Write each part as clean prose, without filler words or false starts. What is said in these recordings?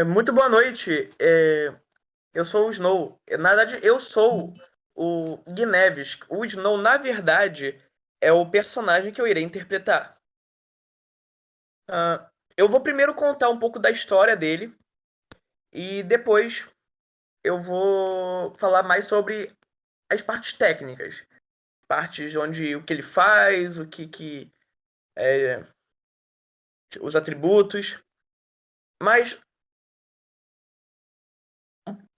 Muito boa noite. Eu sou o Snow. Na verdade, eu sou o Gui Neves. O Snow, na verdade, é o personagem que eu irei interpretar. Eu vou primeiro contar um pouco da história dele e depois eu vou falar mais sobre as partes técnicas, partes onde o que ele faz, é, os atributos. Mas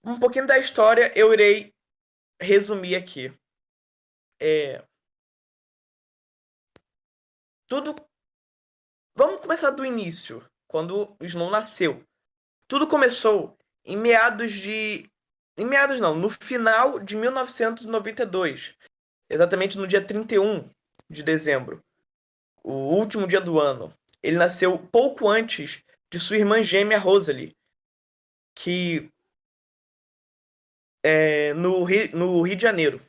um pouquinho da história eu irei resumir aqui. É, tudo Vamos começar do início, quando o Snow nasceu. Tudo começou em meados de. Em meados não, no final de 1992. Exatamente no dia 31 de dezembro, o último dia do ano. Ele nasceu pouco antes de sua irmã gêmea Rosalie, que é no Rio de Janeiro.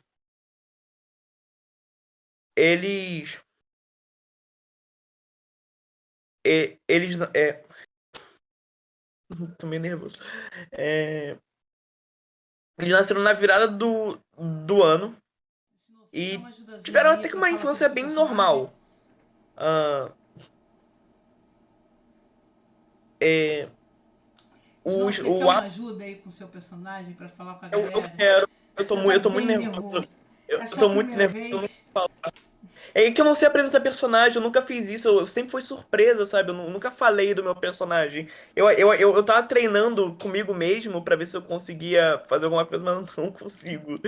Eles. Eles. Tô meio nervoso. É, eles nasceram na virada do ano Snow, você quer uma e ajudazinha tiveram minha até que pra uma falar sobre o infância seu bem personagem? normal. Ah, é, Snow, você quer o uma ajuda aí com o seu personagem pra falar com a eu galera? quero. Você tá Eu tô muito bem nervoso. nervoso. Eu É só tô a muito primeira nervoso. vez? É que eu não sei apresentar personagem, eu nunca fiz isso. Eu sempre fui surpresa, sabe? Nunca falei do meu personagem. Eu tava treinando comigo mesmo pra ver se eu conseguia fazer alguma coisa, mas eu não consigo.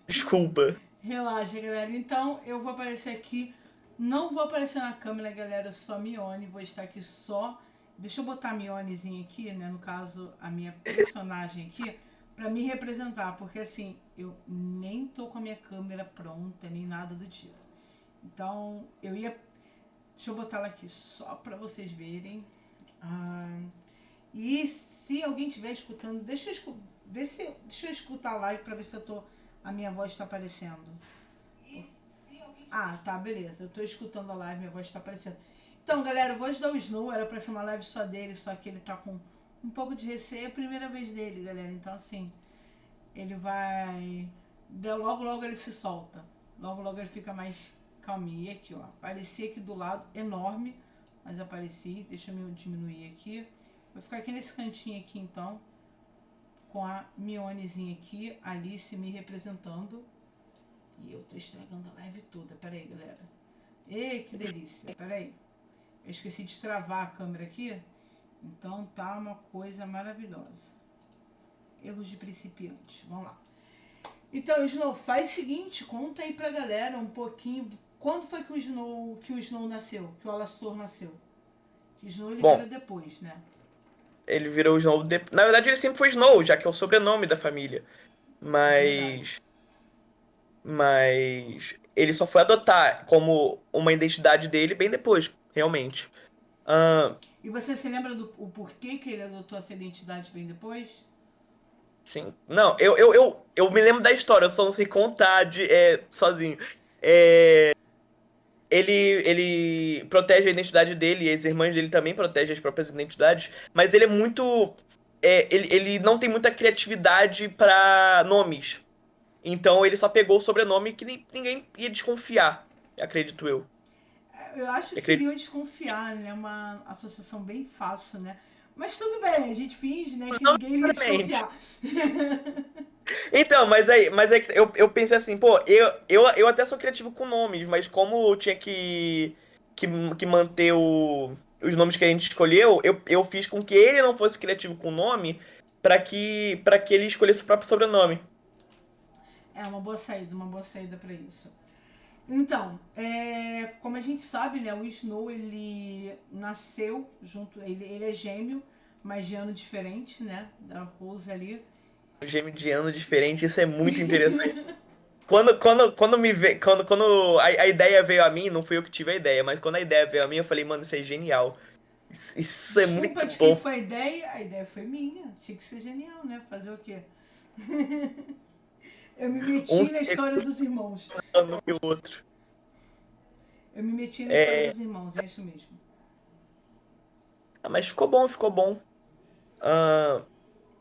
Desculpa. Relaxa, galera. Então, eu vou aparecer aqui. Não vou aparecer na câmera, galera. Eu sou a Mione. Vou estar aqui só. Deixa eu botar a Mionezinha aqui, né? No caso, a minha personagem aqui. Pra me representar. Porque assim, eu nem tô com a minha câmera pronta, nem nada do tipo. Então, eu ia. Deixa eu botar ela aqui só pra vocês verem. Ah, e se alguém estiver escutando, deixa eu escutar a live pra ver se eu tô. A minha voz tá aparecendo. Ah, tá, beleza. Eu tô escutando a live, minha voz tá aparecendo. Então, galera, eu vou ajudar o Snow. Era pra ser uma live só dele, só que ele tá com um pouco de receio. É a primeira vez dele, galera. Então, assim, ele vai. Logo, logo ele se solta. Logo, logo ele fica mais calminho. E aqui, ó. Apareci aqui do lado, enorme. Mas apareci. Deixa eu diminuir aqui. Vou ficar aqui nesse cantinho aqui, então. Com a Mionezinha aqui. Alice me representando. E eu tô estragando a live toda. Pera aí, galera. Ei, que delícia. Pera aí. Eu esqueci de travar a câmera aqui. Então tá uma coisa maravilhosa. Erros de principiantes. Vamos lá. Então, Snow, faz o seguinte, conta aí pra galera um pouquinho. Quando foi que o Snow nasceu? Que o Alastor nasceu? Que o Snow ele Bom, vira depois, né? ele virou o Snow. Na verdade, ele sempre foi Snow, já que é o sobrenome da família. Verdade. Mas. Mas. Ele só foi adotar como uma identidade dele bem depois, realmente. Ah, E você se lembra do o porquê que ele adotou essa identidade bem depois? sim. Não, eu me lembro da história, eu só não sei contar sozinho. Ele protege a identidade dele, e as irmãs dele também protegem as próprias identidades, mas ele é muito. Ele não tem muita criatividade para nomes. Então ele só pegou o sobrenome que ninguém ia desconfiar, acredito eu. Eu acho que Acredito. iriam desconfiar, né? Uma associação bem fácil, né? Mas tudo bem, a gente finge, né, que Não ninguém iria necessariamente. desconfiar. Então, mas que eu pensei assim, pô, eu até sou criativo com nomes, mas como eu tinha que, que manter os nomes que a gente escolheu, eu fiz com que ele não fosse criativo com o nome para que ele escolhesse o próprio sobrenome. É uma boa saída para isso. Então, como a gente sabe, né, o Snow ele nasceu junto, ele é gêmeo, mas de ano diferente, né, da Rose ali. Um gêmeo de ano diferente, isso é muito interessante. Quando me veio, quando a ideia veio a mim, não fui eu que tive a ideia, mas quando a ideia veio a mim, eu falei, mano, isso é genial. Isso é Desculpa muito de quem bom. foi a ideia foi minha. Tinha que ser genial, né? Fazer o quê? Eu me Um meti se na história dos irmãos. recusando que o outro. Eu me meti na história É, dos irmãos, é isso mesmo. mas ficou bom, ficou bom. ah,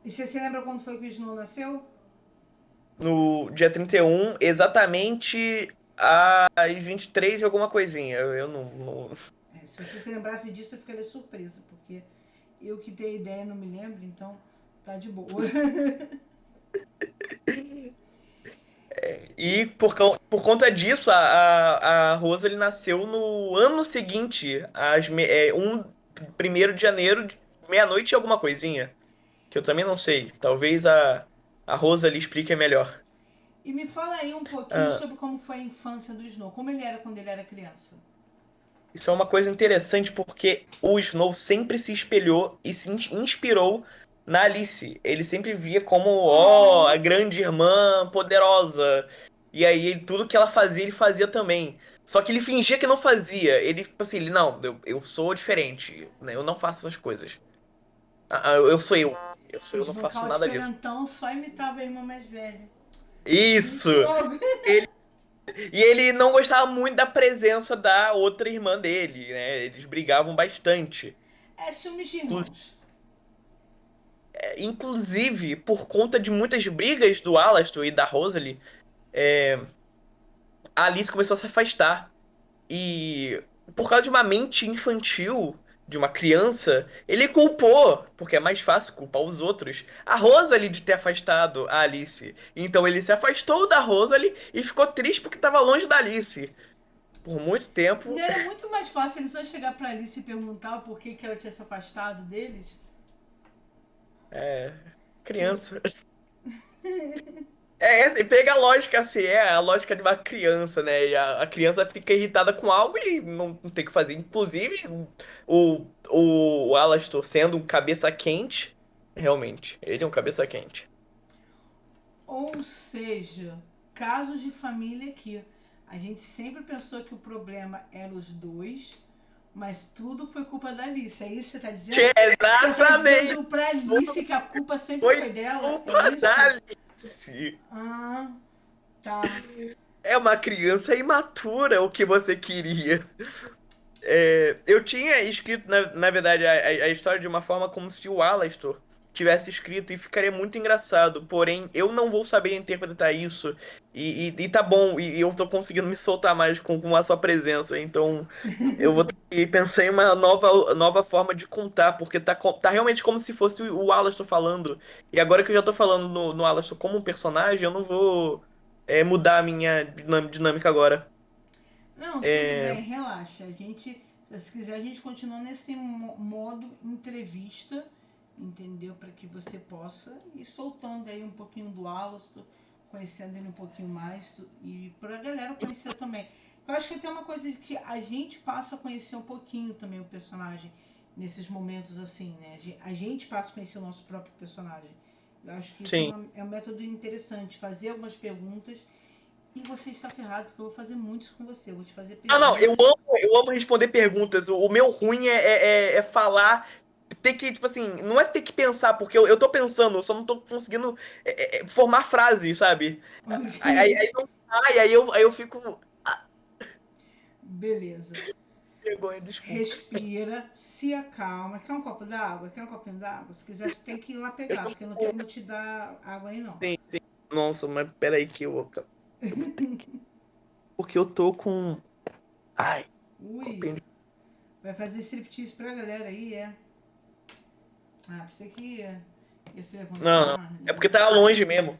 E você se lembra quando foi que o Snow nasceu? no dia 31, exatamente às 23 e alguma coisinha. Eu não. É, se você se lembrasse disso, eu ficaria surpresa, porque eu que tenho ideia não me lembro, então tá de boa. E por conta disso, a Rosalie nasceu no ano seguinte, 1º de janeiro, meia-noite e alguma coisinha. Que eu também não sei. Talvez a Rosalie explique melhor. E me fala aí um pouquinho Ah, sobre como foi a infância do Snow, como ele era quando ele era criança. isso é uma coisa interessante porque o Snow sempre se espelhou e se inspirou na Alice. Ele sempre via como, ó, a Oh, grande irmã poderosa. E aí, tudo que ela fazia, ele fazia também. Só que ele fingia que não fazia. Ele, tipo assim, não, eu sou diferente, né? Eu não faço essas coisas. Eu sou eu. Eu sou o eu, não Snow faço Cal nada disso. diferentão só imitava a irmã mais velha. Isso! Gente, logo. Ele, e ele não gostava muito da presença da outra irmã dele, né? Eles brigavam bastante. É ciúmes de irmãos. Inclusive, por conta de muitas brigas do Alastor e da Rosalie, a Alice começou a se afastar. E por causa de uma mente infantil de uma criança, ele culpou, porque é mais fácil culpar os outros, a Rosalie de ter afastado a Alice. Então ele se afastou da Rosalie e ficou triste porque estava longe da Alice. Por muito Não tempo, era muito mais fácil ele só chegar pra Alice e perguntar por que, que ela tinha se afastado deles? é, Sim. criança. Pega a lógica assim, é a lógica de uma criança, né? E a criança fica irritada com algo e não tem o que fazer. Inclusive, o Alastor sendo um cabeça quente, realmente, ele é um cabeça quente. Ou seja, casos de família aqui. A gente sempre pensou que o problema era os dois, mas tudo foi culpa da Alice. É isso que você tá dizendo? Você tá Exatamente! dizendo pra Alice que a culpa sempre Foi foi dela? É culpa da isso? Alice. Ah, tá. É uma criança imatura o que você queria. Eu tinha escrito, na verdade, a história de uma forma como se o Alastor tivesse escrito e ficaria muito engraçado. Porém, eu não vou saber interpretar isso. E tá bom, e eu tô conseguindo me soltar mais com a sua presença. Então, eu vou ter que pensar em uma nova forma de contar, porque tá realmente como se fosse o Alastor falando. E agora que eu já tô falando no Alastor como um personagem, eu não vou mudar a minha dinâmica agora. Não, tudo É, bem, relaxa. A gente, se quiser, a gente continua nesse modo entrevista, entendeu? Para que você possa ir soltando aí um pouquinho do Alastor, conhecendo ele um pouquinho mais e para a galera conhecer também. Eu acho que tem uma coisa que a gente passa a conhecer um pouquinho também o personagem nesses momentos assim, né? A gente passa a conhecer o nosso próprio personagem. Eu acho que isso sim. é um método interessante, fazer algumas perguntas e você está ferrado, porque eu vou fazer muito isso com você. Eu vou te fazer Ah, não, perguntas. eu amo responder perguntas. O meu ruim é falar, ter que, tipo assim, não é ter que pensar, porque eu tô pensando, eu só não tô conseguindo formar frase, sabe? Aí não sai, aí eu fico. Beleza. Vergonha, desculpa. Respira, se acalma. Quer um copo d'água? Quer um copinho d'água? Se quiser, você tem que ir lá Eu pegar, tô porque eu não tenho com. como te dar água aí, não. Sim, sim. Nossa, mas peraí que eu vou ter que. Porque eu tô com. Ai, Ui, copinho de. vai fazer striptease pra galera aí, é? Ah, pensei que ia se Não, não. levantar. É porque tá longe mesmo.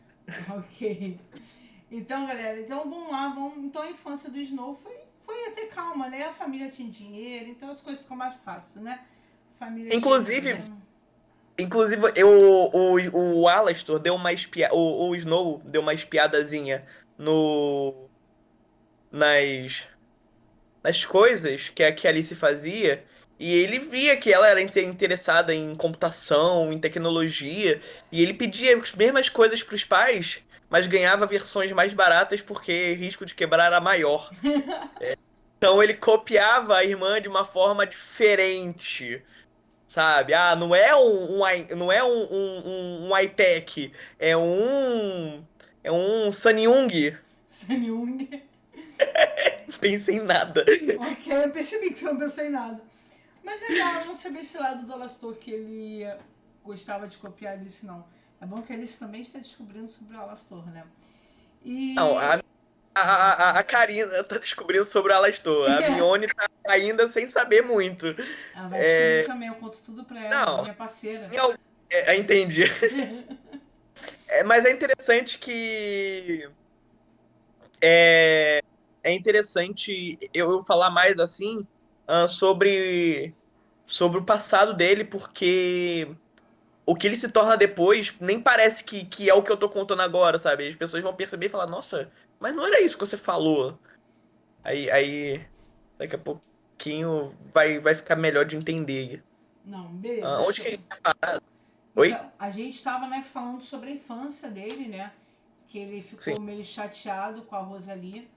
Ok. Então, galera, então vamos lá. Então a infância do Snow foi até calma, né? A família tinha dinheiro, então as coisas ficam mais fáceis, né? Família Inclusive, chegando. o Alastor deu uma o Snow deu uma espiadazinha no, nas, nas coisas que a Alice fazia, e ele via que ela era interessada em computação, em tecnologia, e ele pedia as mesmas coisas para os pais, mas ganhava versões mais baratas porque o risco de quebrar era maior. Então ele copiava a irmã de uma forma diferente. Sabe? Ah, não é não é um iPad, é um Sanyung. Sanyung. Pensei em nada. Ok, eu percebi que você não pensou em nada. Mas é legal, eu não sabia esse lado do Alastor que ele gostava de copiar a Alice, não. É bom que a Alice também está descobrindo sobre o Alastor, né? Não, E. a Karina tá descobrindo sobre o Alastor. A Mione tá ainda sem saber muito. Ela vai descobrir É, também, eu conto tudo pra ela, ela é não, minha parceira. entendi. Mas é interessante que é, é interessante eu falar mais assim sobre o passado dele, porque o que ele se torna depois nem parece que é o que eu tô contando agora, sabe? As pessoas vão perceber e falar, nossa, mas não era isso que você falou. Aí daqui a pouquinho vai ficar melhor de entender. Não, beleza, Onde que a show. gente tá? Oi? Então, a gente estava, né, falando sobre a infância dele, né? Que ele Sim. ficou meio chateado com a Rosalie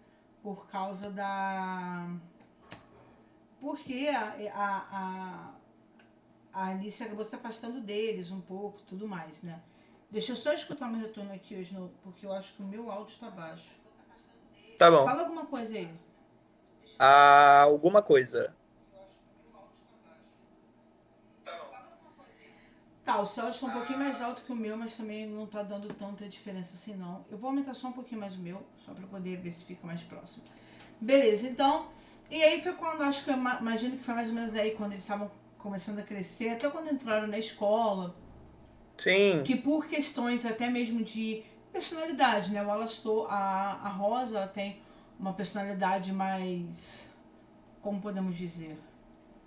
por causa da. Porque a Alice acabou se afastando deles um pouco tudo mais, né? Deixa eu só escutar meu retorno aqui hoje, porque eu acho que o meu áudio está baixo. Tá bom. Fala alguma coisa aí. Alguma coisa. Tá, o seu áudio está um pouquinho mais alto que o meu, mas também não tá dando tanta diferença assim, não. Eu vou aumentar só um pouquinho mais o meu, só para poder ver se fica mais próximo. Beleza, então. E aí foi quando, acho que eu imagino que foi mais ou menos aí quando eles estavam começando a crescer, até quando entraram na escola, Sim. que por questões até mesmo de personalidade, né? O Alastor, a Rosa, ela tem uma personalidade mais. Como podemos dizer?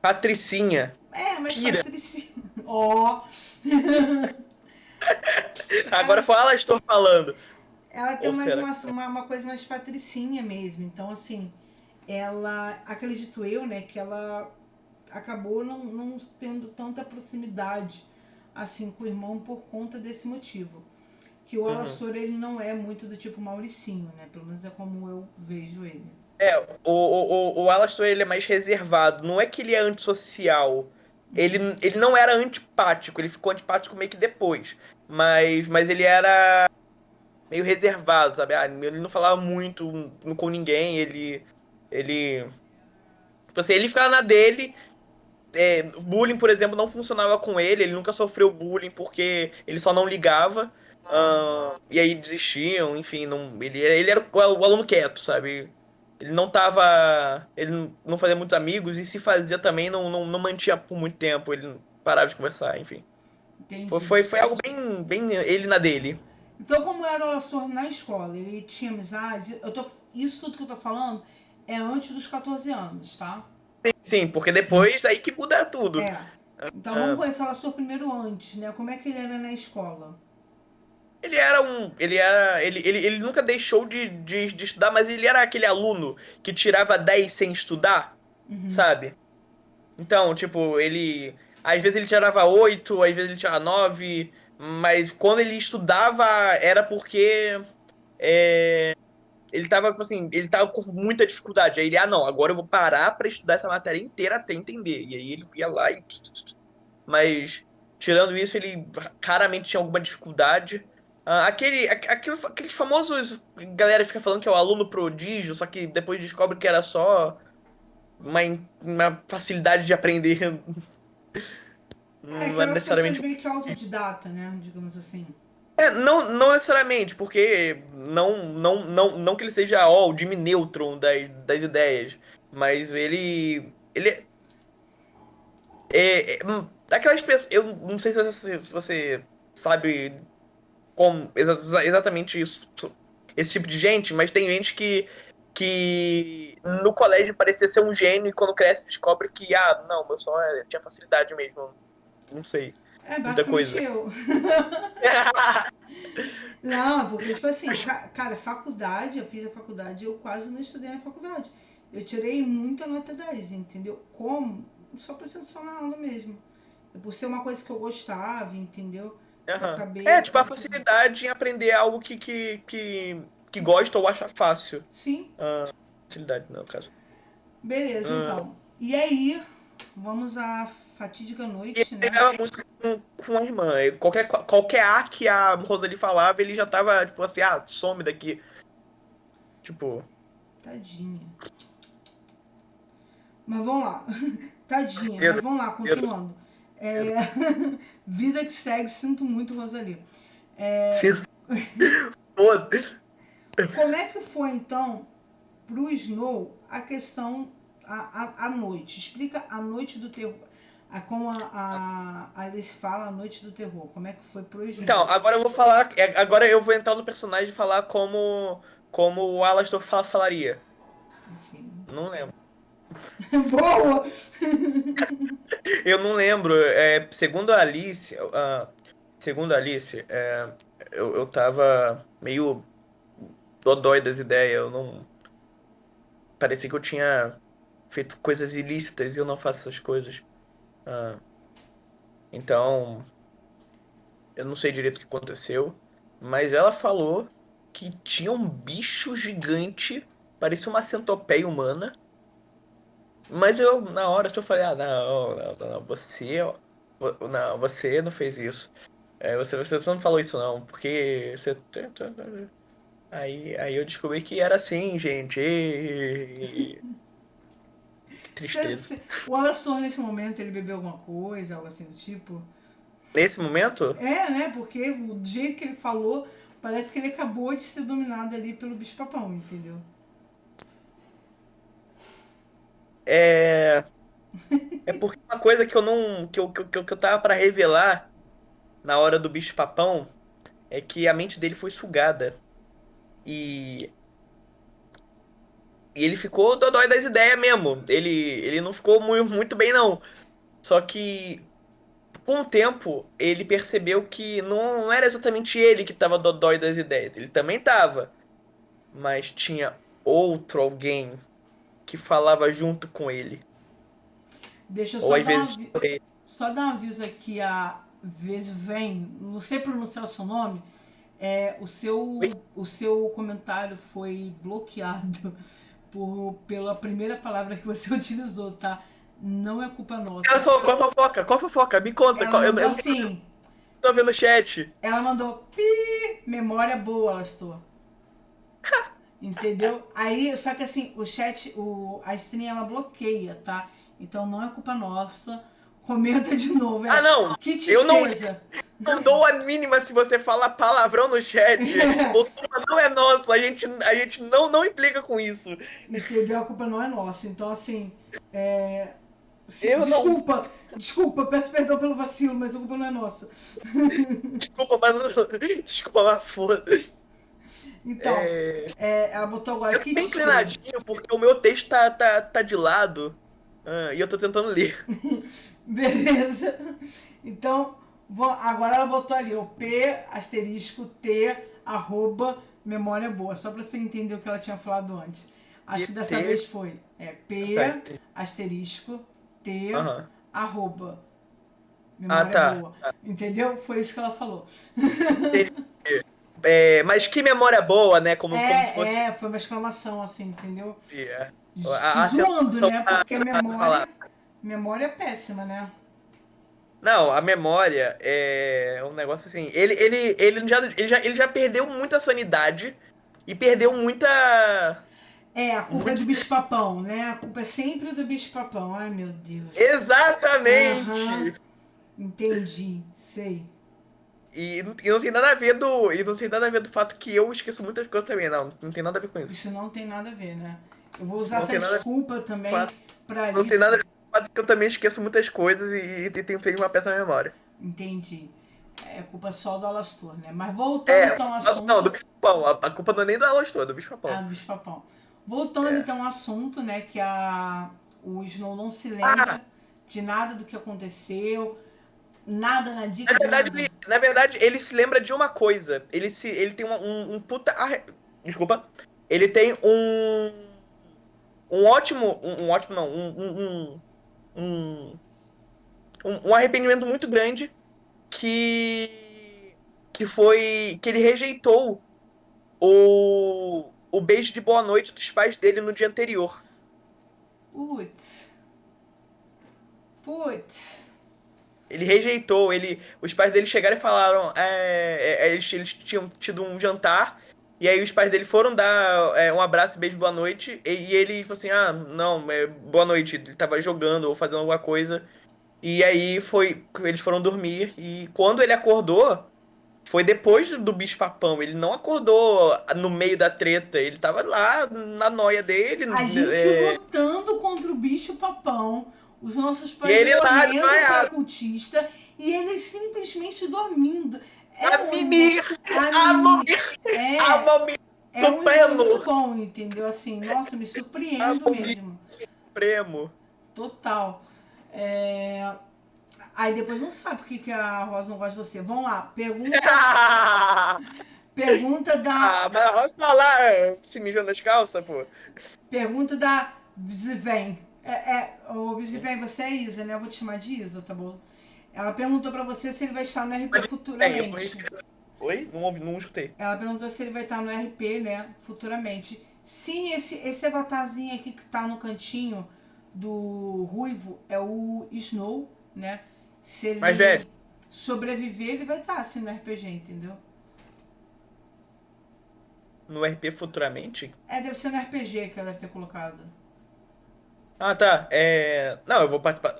Patricinha. É, mais Pira. patricinha. Ó. Agora ela, foi ela estou falando. ela tem Ou mais será que não? uma coisa mais patricinha mesmo. Então, assim, ela, acredito eu, né, que ela acabou não tendo tanta proximidade assim com o irmão por conta desse motivo. Que o Uhum. Alastor, ele não é muito do tipo Mauricinho, né? Pelo menos é como eu vejo ele. É, o Alastor ele é mais reservado. Não é que ele é antissocial. Ele não era antipático, ele ficou antipático meio que depois. Mas ele era meio reservado, sabe? Ele não falava muito com ninguém, ele. Tipo assim, ele ficava na dele. Bullying, por exemplo, não funcionava com ele nunca sofreu bullying porque ele só não ligava. E aí desistiam, enfim, não, ele era o aluno quieto, sabe? Ele não tava. Ele não fazia muitos amigos e se fazia também não mantinha por muito tempo, ele parava de conversar, enfim. Entendi. Foi algo bem ele na dele. Então, como era o Alastor na escola, ele tinha amizades. Isso tudo que eu tô falando é antes dos 14 anos, tá? Sim, porque depois aí que muda tudo. É. Então vamos Ah, conhecer o Alastor primeiro antes, né? Como é que ele era na escola? Ele era um. Ele nunca deixou de estudar, mas ele era aquele aluno que tirava 10 sem estudar, Uhum. sabe? Então, tipo, ele. Às vezes ele tirava 8, às vezes ele tirava 9, mas quando ele estudava era porque ele tava, tipo assim, ele tava com muita dificuldade. Aí ele, não, agora eu vou parar pra estudar essa matéria inteira até entender. E aí ele ia lá e. Mas, tirando isso, ele raramente tinha alguma dificuldade. Aqueles famosos. Galera fica falando que é o aluno prodígio, só que depois descobre que era só uma facilidade de aprender. É, Não é aquelas pessoas necessariamente. meio que autodidata, né? Digamos assim. Não necessariamente, porque não que ele seja o Jimmy Neutron das ideias, mas ele aquelas pessoas, eu não sei se você sabe como exatamente isso, esse tipo de gente, mas tem gente que no colégio parecia ser um gênio e quando cresce descobre que, não, eu só tinha facilidade mesmo. Não sei, É, muita basicamente coisa. eu. Não, porque, tipo assim, cara, faculdade, eu fiz a faculdade, eu quase não estudei na faculdade. Eu tirei muita nota 10, entendeu? Como? Só prestando atenção na aula mesmo. Por ser uma coisa que eu gostava, entendeu? Eu Aham. acabei, Tipo, a acabei fazendo. facilidade em aprender algo que gosta ou acha fácil. Sim, Ah, facilidade, no caso. beleza, Ah, então. E aí, vamos à fatídica e ele noite, né? pegava música com a irmã. Qualquer A que a Rosalie falava, ele já tava, tipo assim, some daqui. Tipo, Tadinha. Mas vamos lá. Tadinha, Pedro, mas vamos lá, Pedro. continuando. Vida que segue, sinto muito, Rosalie. Pô, Como é que foi, então, pro Snow a questão a noite? Explica a noite do terror. Como a Alice fala, a noite do terror. Como é que foi pro Snow? então, agora eu vou falar. Agora eu vou entrar no personagem e falar como o Alastor falaria. Ok. Não lembro. Boa! Eu não lembro. Segundo a Alice, eu tava meio dodói das ideias. Eu não. Parecia que eu tinha feito coisas ilícitas e eu não faço essas coisas. Ah, então, eu não sei direito o que aconteceu. Mas ela falou que tinha um bicho gigante, parecia uma centopeia humana. Mas eu, na hora, só falei, não, não, você não fez isso. Você não falou isso não, porque você. Aí eu descobri que era assim, gente. Que tristeza. O Alastor, nesse momento, ele bebeu alguma coisa, algo assim do tipo? Nesse momento, Né? Porque do jeito que ele falou, parece que ele acabou de ser dominado ali pelo bicho-papão, entendeu? é. É porque uma coisa que eu não. Que eu tava pra revelar na hora do bicho-papão é que a mente dele foi sugada. E E ele ficou dodói das ideias mesmo. Ele não ficou muito bem, não. Só que, com o tempo, ele percebeu que não era exatamente ele que tava dodói das ideias. Ele também tava. Mas tinha outro alguém que falava junto com ele. Deixa eu Ou só às dar vezes. um aviso aqui, a vez vem, não sei pronunciar o seu nome, o seu comentário foi bloqueado pela primeira palavra que você utilizou, tá? Não é culpa Ela nossa. falou, qual fofoca? Qual fofoca? Me conta. Ela Eu mandou não assim, tô vendo o chat. ela mandou pi, memória boa, ela estou. Entendeu? Aí, só que assim, o chat, a stream ela bloqueia, tá? Então não é culpa nossa. Comenta de novo, Ah, não! que Eu não, tristeza. não dou a mínima se você falar palavrão no chat. O culpa não é nossa. A gente não implica com isso. Entendeu? A culpa não é nossa. Então, assim, Eu não. desculpa, peço perdão pelo vacilo, mas a culpa não é nossa. Desculpa, mas não. Desculpa, mas foda. Então, ela botou agora, Eu tô que bem tristeza. inclinadinho porque o meu texto tá de lado. E eu tô tentando ler. Beleza. Então, agora ela botou ali o P, asterisco, T, arroba, memória boa. Só pra você entender o que ela tinha falado antes. Acho que dessa vez foi P, Tá. asterisco, T, Aham. arroba, Ah, memória tá. boa. Entendeu? Foi isso que ela falou. Entendi. Mas que memória boa, né? Como se fosse. Foi uma exclamação assim, entendeu? É, Te a zoando, acentuação né? Porque da palavra. memória é péssima, né? Não, a memória é um negócio assim. Ele já perdeu muita sanidade e perdeu muita. A culpa é do Muito. bicho-papão, né? A culpa é sempre do bicho-papão. Ai, meu Deus. Aham, Exatamente! entendi, sei. E não tem nada a ver e não tem nada a ver do fato que eu esqueço muitas coisas também, não tem nada a ver com isso. Isso não tem nada a ver, né? Eu vou usar Não essa tem nada a ver desculpa com o também fato, pra não tem nada a Alice. ver com o fato que eu também esqueço muitas coisas e tenho uma péssima memória. Entendi. É culpa só do Alastor, né? Mas voltando então ao Não, do assunto. bicho-papão. A culpa não é nem do Alostor, é do bicho-papão. Do bicho-papão. Voltando É. então ao assunto, né? Que o Snow não se Ah, lembra de nada do que aconteceu. Nada na na dica de verdade, nada. na verdade, ele se lembra de uma coisa. Ele tem um puta. Desculpa. Ele tem um ótimo. Um ótimo, não. Um, um arrependimento muito grande que. Que foi. Que ele rejeitou o beijo de boa noite dos pais dele no dia anterior. Putz. Putz. Ele rejeitou, os pais dele chegaram e falaram, eles tinham tido um jantar, e aí os pais dele foram dar um abraço e beijo boa noite, e ele falou assim, não, boa noite, ele tava jogando ou fazendo alguma coisa, E aí eles foram dormir e quando ele acordou, foi depois do bicho-papão. Ele não acordou no meio da treta, ele tava lá na noia dele. A gente lutando contra o bicho-papão, os nossos E pais ele lá morrendo para desmaiado. cultista e ele simplesmente dormindo. A É um. mimir! A A mimi. momir! A É. momir É um Snow supremo! muito bom, entendeu? Assim, nossa, me A surpreendo momir mesmo. supremo! Total. É, aí depois não sabe por que a Rosa não gosta de você. Vamos lá, pergunta. Pergunta da. Mas a Rosa tá lá se mijando nas calças, pô. Pergunta da Bziven. O Bziven, você é Isa, né? Eu vou te chamar de Isa, tá bom? Ela perguntou pra você se ele vai estar no RP Mas bem, eu vou futuramente. Oi? Não ouvi, não escutei. Ela perguntou se ele vai estar no RP, né? Futuramente. Sim, esse avatarzinho aqui que tá no cantinho do Ruivo é o Snow, né? Se Mas, velho, ele sobreviver, ele vai estar assim no RPG, entendeu? no RP futuramente? Deve ser no RPG que ela deve ter colocado. Ah, tá. Não, eu vou participar.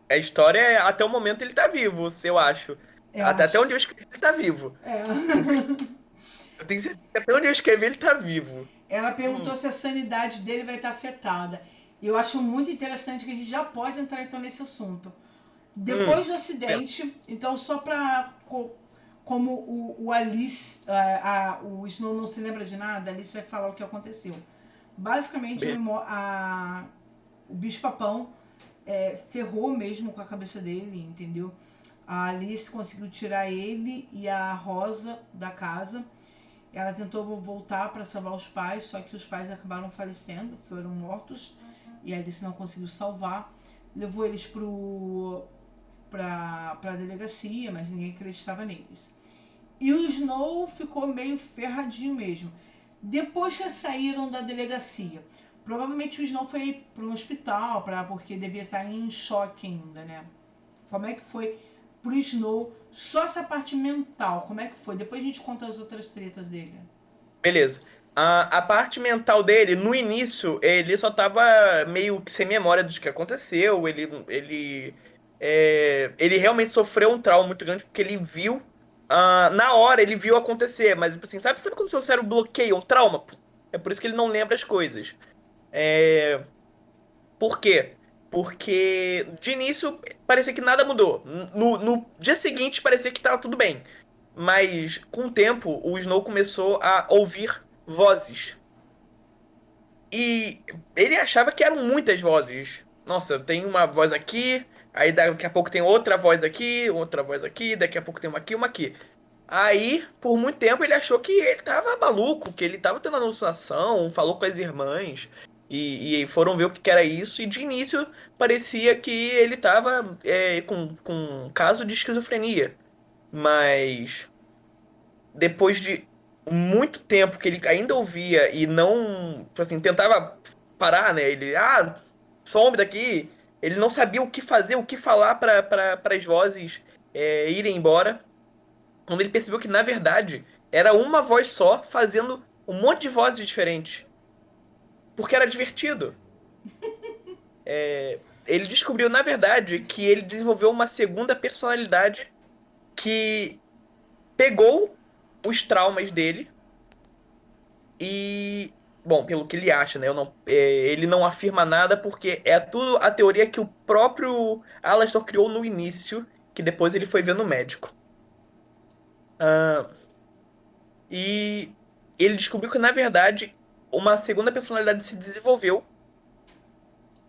A história é até o momento ele tá vivo, eu acho. Eu Até acho. onde eu escrevi ele tá vivo. É. Eu tenho certeza que até onde eu escrevi ele tá vivo. Ela Hum, perguntou se a sanidade dele vai estar afetada. E eu acho muito interessante que a gente já pode entrar então nesse assunto. hum. Depois do acidente, então só para como o Alice, o Snow não se lembra de nada, a Alice vai falar o que aconteceu. Basicamente, o bicho-papão ferrou mesmo com a cabeça dele, entendeu? A Alice conseguiu tirar ele e a Rosa da casa. Ela tentou voltar para salvar os pais, só que os pais acabaram falecendo, foram mortos. E a Alice não conseguiu salvar. Levou eles para a delegacia, mas ninguém acreditava neles. E o Snow ficou meio ferradinho mesmo. Depois que saíram da delegacia, provavelmente o Snow foi para um hospital, porque devia estar em choque ainda, né? Como é que foi pro Snow? Só essa parte mental, como é que foi? Depois a gente conta as outras tretas dele. Beleza. A parte mental dele, no início, ele só tava meio que sem memória do que aconteceu. Ele realmente sofreu um trauma muito grande porque ele viu. Na hora, ele viu acontecer, mas tipo assim, sabe quando o seu cérebro bloqueia o trauma? É por isso que ele não lembra as coisas. É, por quê? Porque de início parecia que nada mudou. No dia seguinte parecia que estava tudo bem. Mas com o tempo, o Snow começou a ouvir vozes. E ele achava que eram muitas vozes. Nossa, tem uma voz aqui, aí daqui a pouco tem outra voz aqui, daqui a pouco tem uma aqui, uma aqui. Aí, por muito tempo, ele achou que ele tava maluco, que ele tava tendo alucinação, falou com as irmãs, e foram ver o que era isso, e de início parecia que ele tava com um caso de esquizofrenia. Mas depois de muito tempo que ele ainda ouvia e não, tipo assim, tentava parar, né? Ele, some daqui. Ele não sabia o que fazer, o que falar para as vozes irem embora. Quando ele percebeu que, na verdade, era uma voz só fazendo um monte de vozes diferentes. Porque era divertido. Ele descobriu, na verdade, que ele desenvolveu uma segunda personalidade que pegou os traumas dele e, bom, pelo que ele acha, né? Ele não afirma nada porque é tudo a teoria que o próprio Alastor criou no início, que depois ele foi ver no médico. Ah, e ele descobriu que, na verdade, uma segunda personalidade se desenvolveu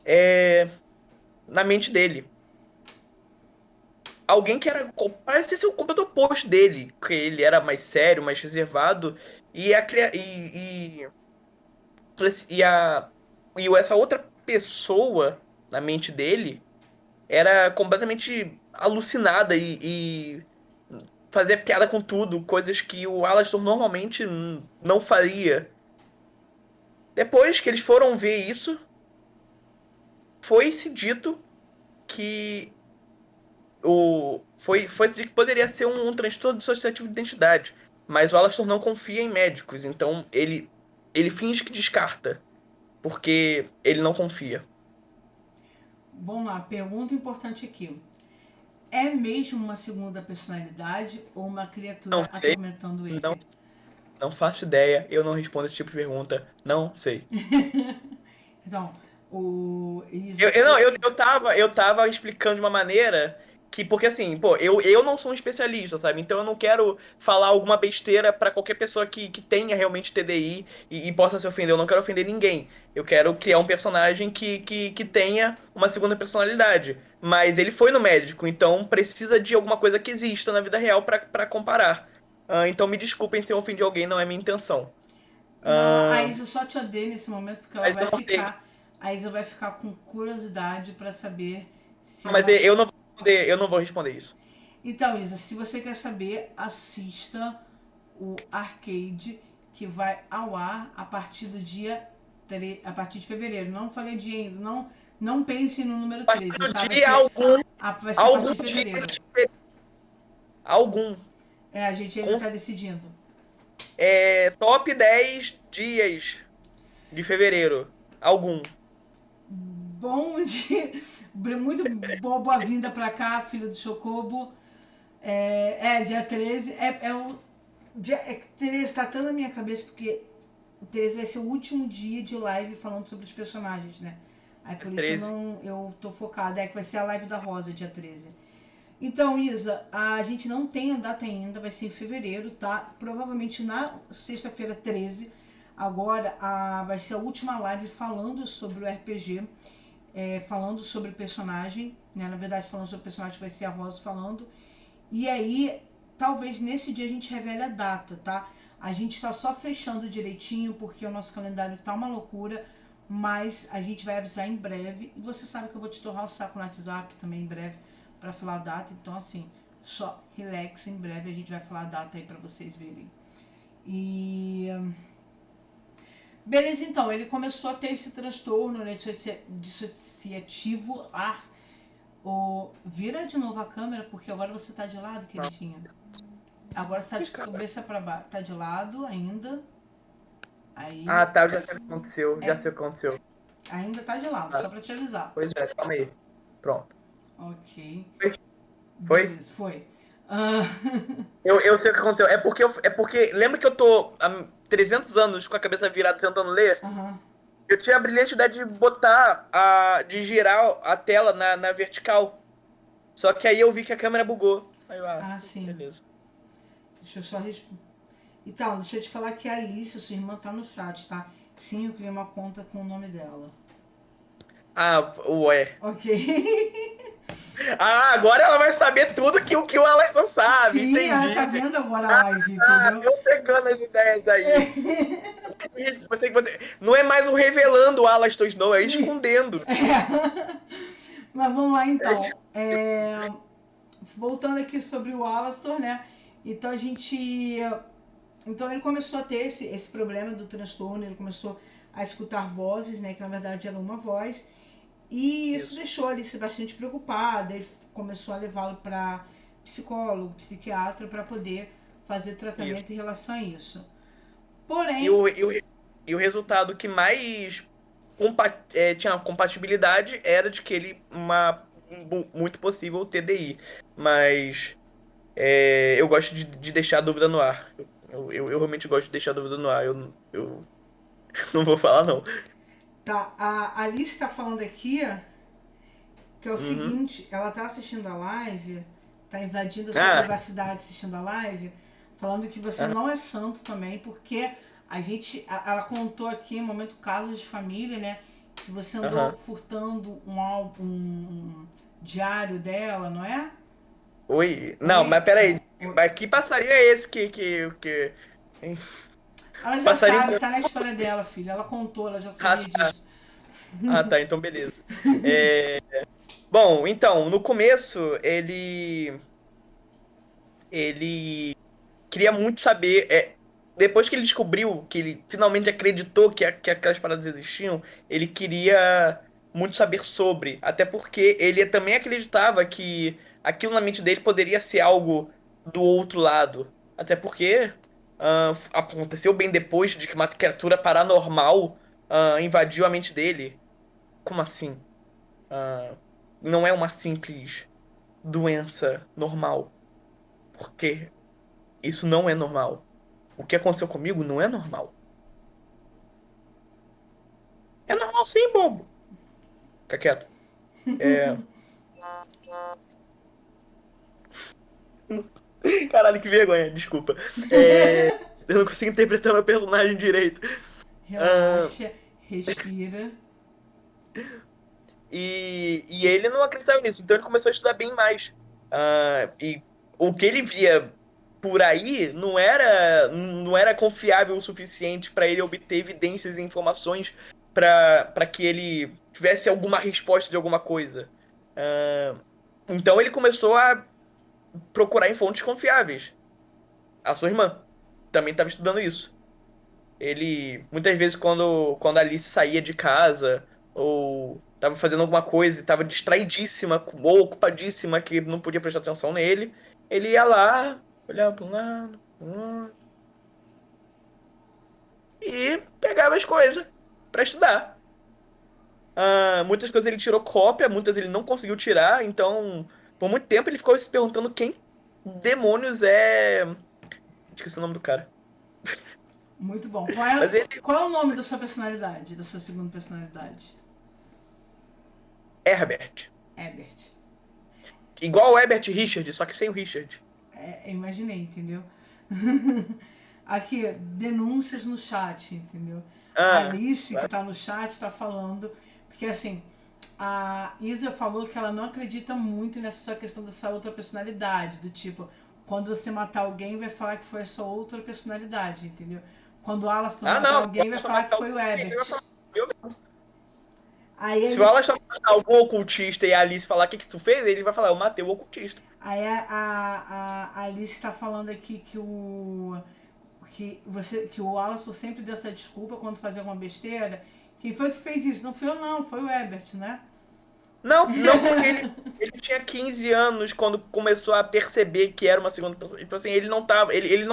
é, na mente dele. Alguém que parecia ser o completo oposto dele, que ele era mais sério, mais reservado, e, a, cria- e, a, e essa outra pessoa na mente dele era completamente alucinada e fazia piada com tudo, coisas que o Alastor normalmente não faria. Depois que eles foram ver isso, foi-se dito que foi dito que poderia ser um transtorno dissociativo de identidade, mas o Alastor não confia em médicos, então ele finge que descarta, porque ele não confia. Vamos lá, pergunta importante aqui. é mesmo uma segunda personalidade ou uma criatura Não sei, atormentando ele? não, não faço ideia, eu não respondo esse tipo de pergunta, não sei. Então, o Não, eu tava explicando de uma maneira que, porque assim, pô, eu não sou um especialista, sabe? Então eu não quero falar alguma besteira pra qualquer pessoa que tenha realmente TDI e possa se ofender. Eu não quero ofender ninguém. Eu quero criar um personagem que tenha uma segunda personalidade. Mas ele foi no médico, então precisa de alguma coisa que exista na vida real pra comparar. Então me desculpem se eu ofendi alguém, não é minha intenção. Não, a Ah, Isa só te odeia nesse momento porque ela mas eu vai não sei. ficar. A Isa vai ficar com curiosidade pra saber se Mas ela. eu não vou responder isso. Então, Isa, se você quer saber, assista o Arcade, que vai ao ar a partir do dia. A partir de fevereiro. Não falei dia ainda. Não pense no número Mas 13, no tá? dia Vai ser a algum partir de dia fevereiro. algum. É, a gente ainda Com, tá decidindo. top 10 dias de fevereiro. Algum. Bom dia. Muito boa-vinda pra cá, filho do Chocobo. Dia 13. Que 13 tá tão na minha cabeça porque o 13 vai ser o último dia de live falando sobre os personagens, né? Aí por isso 13. eu tô focada. Que vai ser a live da Rosa, dia 13. Então, Isa, a gente não tem a data ainda, vai ser em fevereiro, tá? Provavelmente na sexta-feira 13. Agora vai ser a última live falando sobre o RPG, falando sobre o personagem, né? Na verdade, falando sobre o personagem vai ser a Rosa falando. E aí, talvez nesse dia a gente revele a data, tá? A gente tá só fechando direitinho porque o nosso calendário tá uma loucura, mas a gente vai avisar em breve. E você sabe que eu vou te torrar o saco no WhatsApp também em breve para falar a data. Então, assim, só relax, em breve a gente vai falar a data aí para vocês verem. E. Beleza, então, ele começou a ter esse transtorno, né, dissociativo. Vira de novo a câmera, porque agora você tá de lado, queridinha. Agora você tá de cabeça para baixo. Tá de lado ainda. Aí. Ah, tá, já sei o que aconteceu. Já sei o que aconteceu. Ainda tá de lado, Ah, só pra te avisar. pois é, calma aí. Pronto. Ok. Foi? Beleza, foi. Ah, Eu sei o que aconteceu. É porque. Lembra que eu tô há 300 anos com a cabeça virada tentando ler? Aham. Eu tinha a brilhante ideia de de girar a tela na vertical. Só que aí eu vi que a câmera bugou. Aí eu, Sim. beleza. Deixa eu só responder. Então, deixa eu te falar que a Alice, sua irmã, tá no chat, tá? Sim, eu criei uma conta com o nome dela. Ué. Ok. Agora ela vai saber tudo que o Alex não sabe, Sim, ela entendi. tá vendo agora a live, entendeu? Eu pegando as ideias aí. Não é mais um revelando o Alastor Snow, é escondendo. Mas vamos lá É então. Voltando aqui sobre o Alastor, né? Então a gente. Então ele começou a ter esse problema do transtorno, ele começou a escutar vozes, né? Que na verdade era uma voz. E isso deixou a Alice bastante preocupada. Ele começou a levá-lo para psicólogo, psiquiatra, para poder fazer tratamento isso. em relação a isso. E Porém, o, e o, e o resultado que mais tinha compatibilidade era de que ele, muito possível, TDI. Mas eu gosto de deixar a dúvida no ar. Eu realmente gosto de deixar a dúvida no ar. Eu não vou falar, não. tá, a Alice está falando aqui que é o Uhum. seguinte, ela tá assistindo a live, tá invadindo a sua Ah, privacidade assistindo a live, falando que você ah, não é santo também, porque ela contou aqui um momento casos de família, né, que você andou aham. furtando um álbum, um diário dela, não é? Oi? Não, Oi? mas peraí. Oi. Mas que passarinho é esse que... hein? Ela já Passarinho... sabe, tá na história dela, filha. Ela contou, ela já Ah, sabia tá. disso. Tá, então beleza. É, Bom, então, no começo, ele queria muito saber. Depois que ele descobriu, que ele finalmente acreditou que aquelas paradas existiam, ele queria muito saber sobre. Até porque ele também acreditava que aquilo na mente dele poderia ser algo do outro lado. Até porque aconteceu bem depois de que uma criatura paranormal invadiu a mente dele. Como assim? Ah, não é uma simples. doença normal. Porque isso não é normal. O que aconteceu comigo não é normal. É normal sim, bobo. Fica quieto. É... Caralho, que vergonha, desculpa. Eu não consigo interpretar meu personagem direito. Ah, Relaxa, respira. e ele não acreditava nisso, então ele começou a estudar bem mais. E o que ele via por aí não era confiável o suficiente para ele obter evidências e informações para que ele tivesse alguma resposta de alguma coisa. Ah, então ele começou a procurar em fontes confiáveis. A sua irmã também estava estudando isso. Ele, muitas vezes, quando a Alice saía de casa, ou tava fazendo alguma coisa e tava distraidíssima, ou ocupadíssima, que não podia prestar atenção nele, ele ia lá, olhava para um lado, e pegava as coisas para estudar. Muitas coisas ele tirou cópia, muitas ele não conseguiu tirar, então, por muito tempo ele ficou se perguntando quem demônios é. Esqueci o nome do cara. Muito bom. Mas ele Qual é o nome da sua personalidade, da sua segunda personalidade? é Herbert. Ebert. Igual o Herbert Richard, só que sem o Richard. Imaginei, entendeu? Aqui, denúncias no chat, entendeu? A Ah, Alice, que tá no chat, tá falando. Porque assim, a Isa falou que ela não acredita muito nessa sua questão dessa outra personalidade. Do tipo, quando você matar alguém, vai falar que foi a sua outra personalidade, entendeu? Quando o Alastor matar não. alguém, vai falar que foi o Ele vai Ebert. falar, eu- Aí Se o Alan eles. chamar algum ocultista e a Alice falar o que tu fez, ele vai falar, eu matei o ocultista. Aí a Alice está falando aqui que o Alastor sempre deu essa desculpa quando fazia alguma besteira. Quem foi que fez isso? Não fui eu não, foi o Ebert, né? Não, não porque ele tinha 15 anos quando começou a perceber que era uma segunda pessoa. Tipo assim, ele não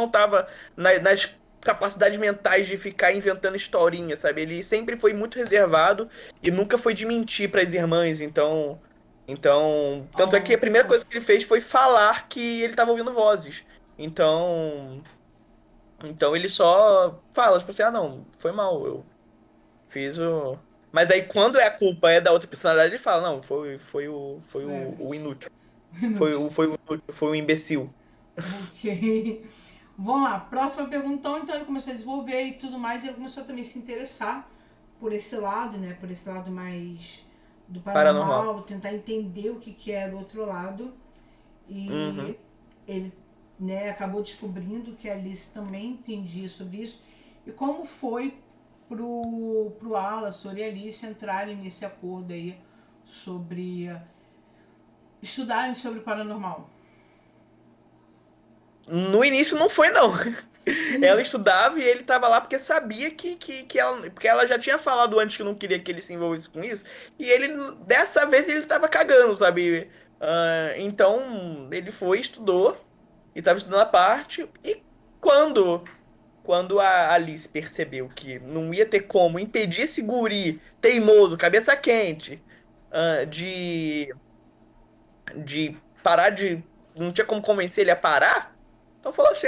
tava nas capacidades mentais de ficar inventando historinha, sabe? Ele sempre foi muito reservado e nunca foi de mentir para as irmãs, tanto é que Oh, a que primeira coisa fofo. que ele fez foi falar que ele estava ouvindo vozes. Então ele só fala, tipo assim, não, foi mal, eu fiz o. Mas aí quando a culpa é da outra personalidade, ele fala, não, foi O o Ebert. inútil. Inútil. Foi o imbecil. Ok. Vamos lá, próxima pergunta. Então ele começou a desenvolver e tudo mais, e ele começou também a se interessar por esse lado, né? Por esse lado mais do Paranormal. paranormal, tentar entender o que era o outro lado. Uhum. E ele, né, acabou descobrindo que a Alice também entendia sobre isso. E como foi pro Alastor e a Alice entrarem nesse acordo aí sobre estudarem sobre o paranormal? No início não foi, não. Ela estudava e ele tava lá porque sabia porque ela já tinha falado antes que não queria que ele se envolvesse com isso. E ele, dessa vez, ele tava cagando, sabe? Então, ele foi, estudou, e tava estudando a parte. E quando, quando a Alice percebeu que não ia ter como impedir esse guri teimoso, cabeça quente, de parar de. Não tinha como convencer ele a parar. Então falou assim: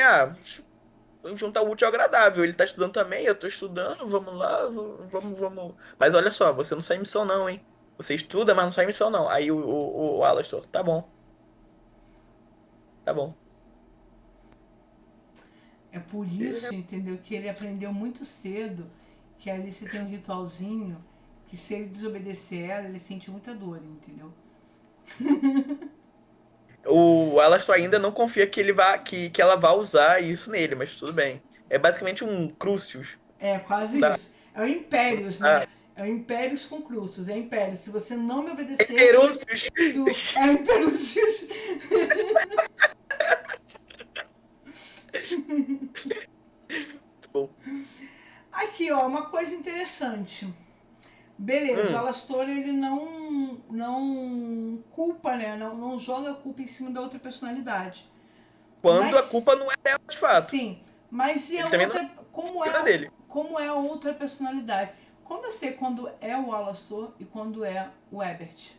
vamos juntar o útil ao agradável. Ele tá estudando também, eu tô estudando, vamos lá, vamos. Mas olha só, você não sai em missão, não, hein? Você estuda, mas não sai em missão, não. Aí o Alastor, tá bom, tá bom. É por isso, entendeu, que ele aprendeu muito cedo que a Alice tem um ritualzinho que se ele desobedecer ela, ele sente muita dor, entendeu? O Alastor ainda não confia que ela vá usar isso nele, mas tudo bem. É basicamente um Crucius. É quase Não dá. isso. É o Impérios, né? Ah, É o Impérios com Crucius. É Impérios. Se você não me é obedecer, Crucius. tu é o Impérios. Bom. Aqui, ó, uma coisa interessante. Beleza, o Hum, Alastor ele não culpa, né? Não joga a culpa em cima da outra personalidade. quando a culpa Mas não é dela de fato. sim, mas e a Ele também não outra, é dele. como é a outra personalidade? Como eu sei quando é o Alastor e quando é o Ebert?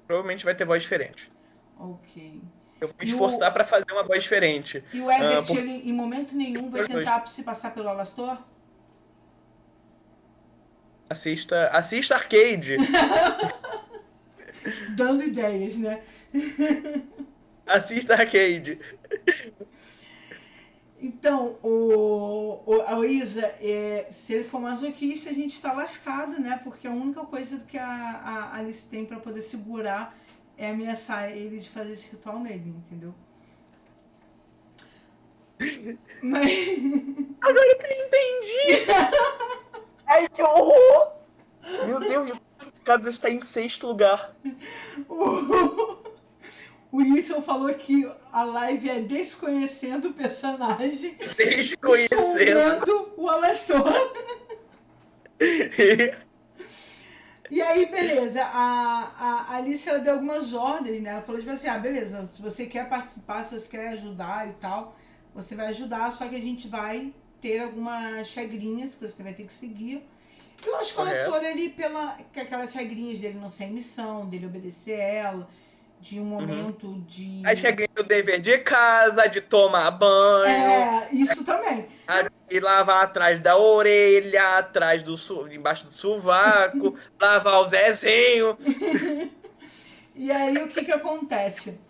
Provavelmente vai ter voz diferente. Ok. Eu vou me E esforçar pra fazer uma voz diferente. e o Ebert, Porque ele em momento nenhum vai os dois. tentar se passar pelo Alastor? Assista Arcade. Dando ideias, né? Assista Arcade. Então, a Isa, se ele for masoquista, a gente está lascado, né? Porque a única coisa que a Alice tem para poder segurar é ameaçar ele de fazer esse ritual nele, entendeu? Mas. Agora que eu entendi! Ai, que horror! Meu Deus, o Carlos está em sexto lugar. O Wilson falou que a live é desconhecendo o personagem, Desconhecendo. escondendo o Alastor. E aí, beleza, a Alice ela deu algumas ordens, né? Ela falou tipo assim, beleza, se você quer participar, se você quer ajudar e tal, você vai ajudar, só que a gente vai ter algumas regrinhas que você vai ter que seguir. Eu acho que o Alastor, ele, aquelas regrinhas dele não ser missão, dele obedecer ela, de um momento de... Aí cheguei no dever de casa, de tomar banho. Isso também. E lavar atrás da orelha, embaixo do sovaco, lavar o Zezinho. E aí, o que que acontece?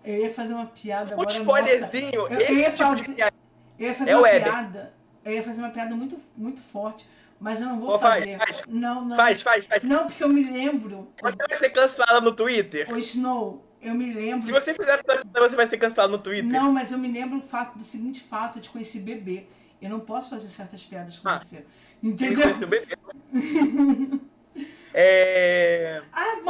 Eu ia fazer uma piada O agora, nossa. spoilerzinho, Eu ia fazer, eu ia fazer é uma o Eber. piada. Eu ia fazer uma piada muito, muito forte, mas eu não vou Pô, fazer. faz. Não. Faz. Não, porque eu me lembro. Você vai ser cancelada no Twitter. O Snow, eu me lembro. Se você fizer essa piada, você vai ser cancelado no Twitter. Não, mas eu me lembro do seguinte fato de conhecer bebê. Eu não posso fazer certas piadas com você. Entendeu?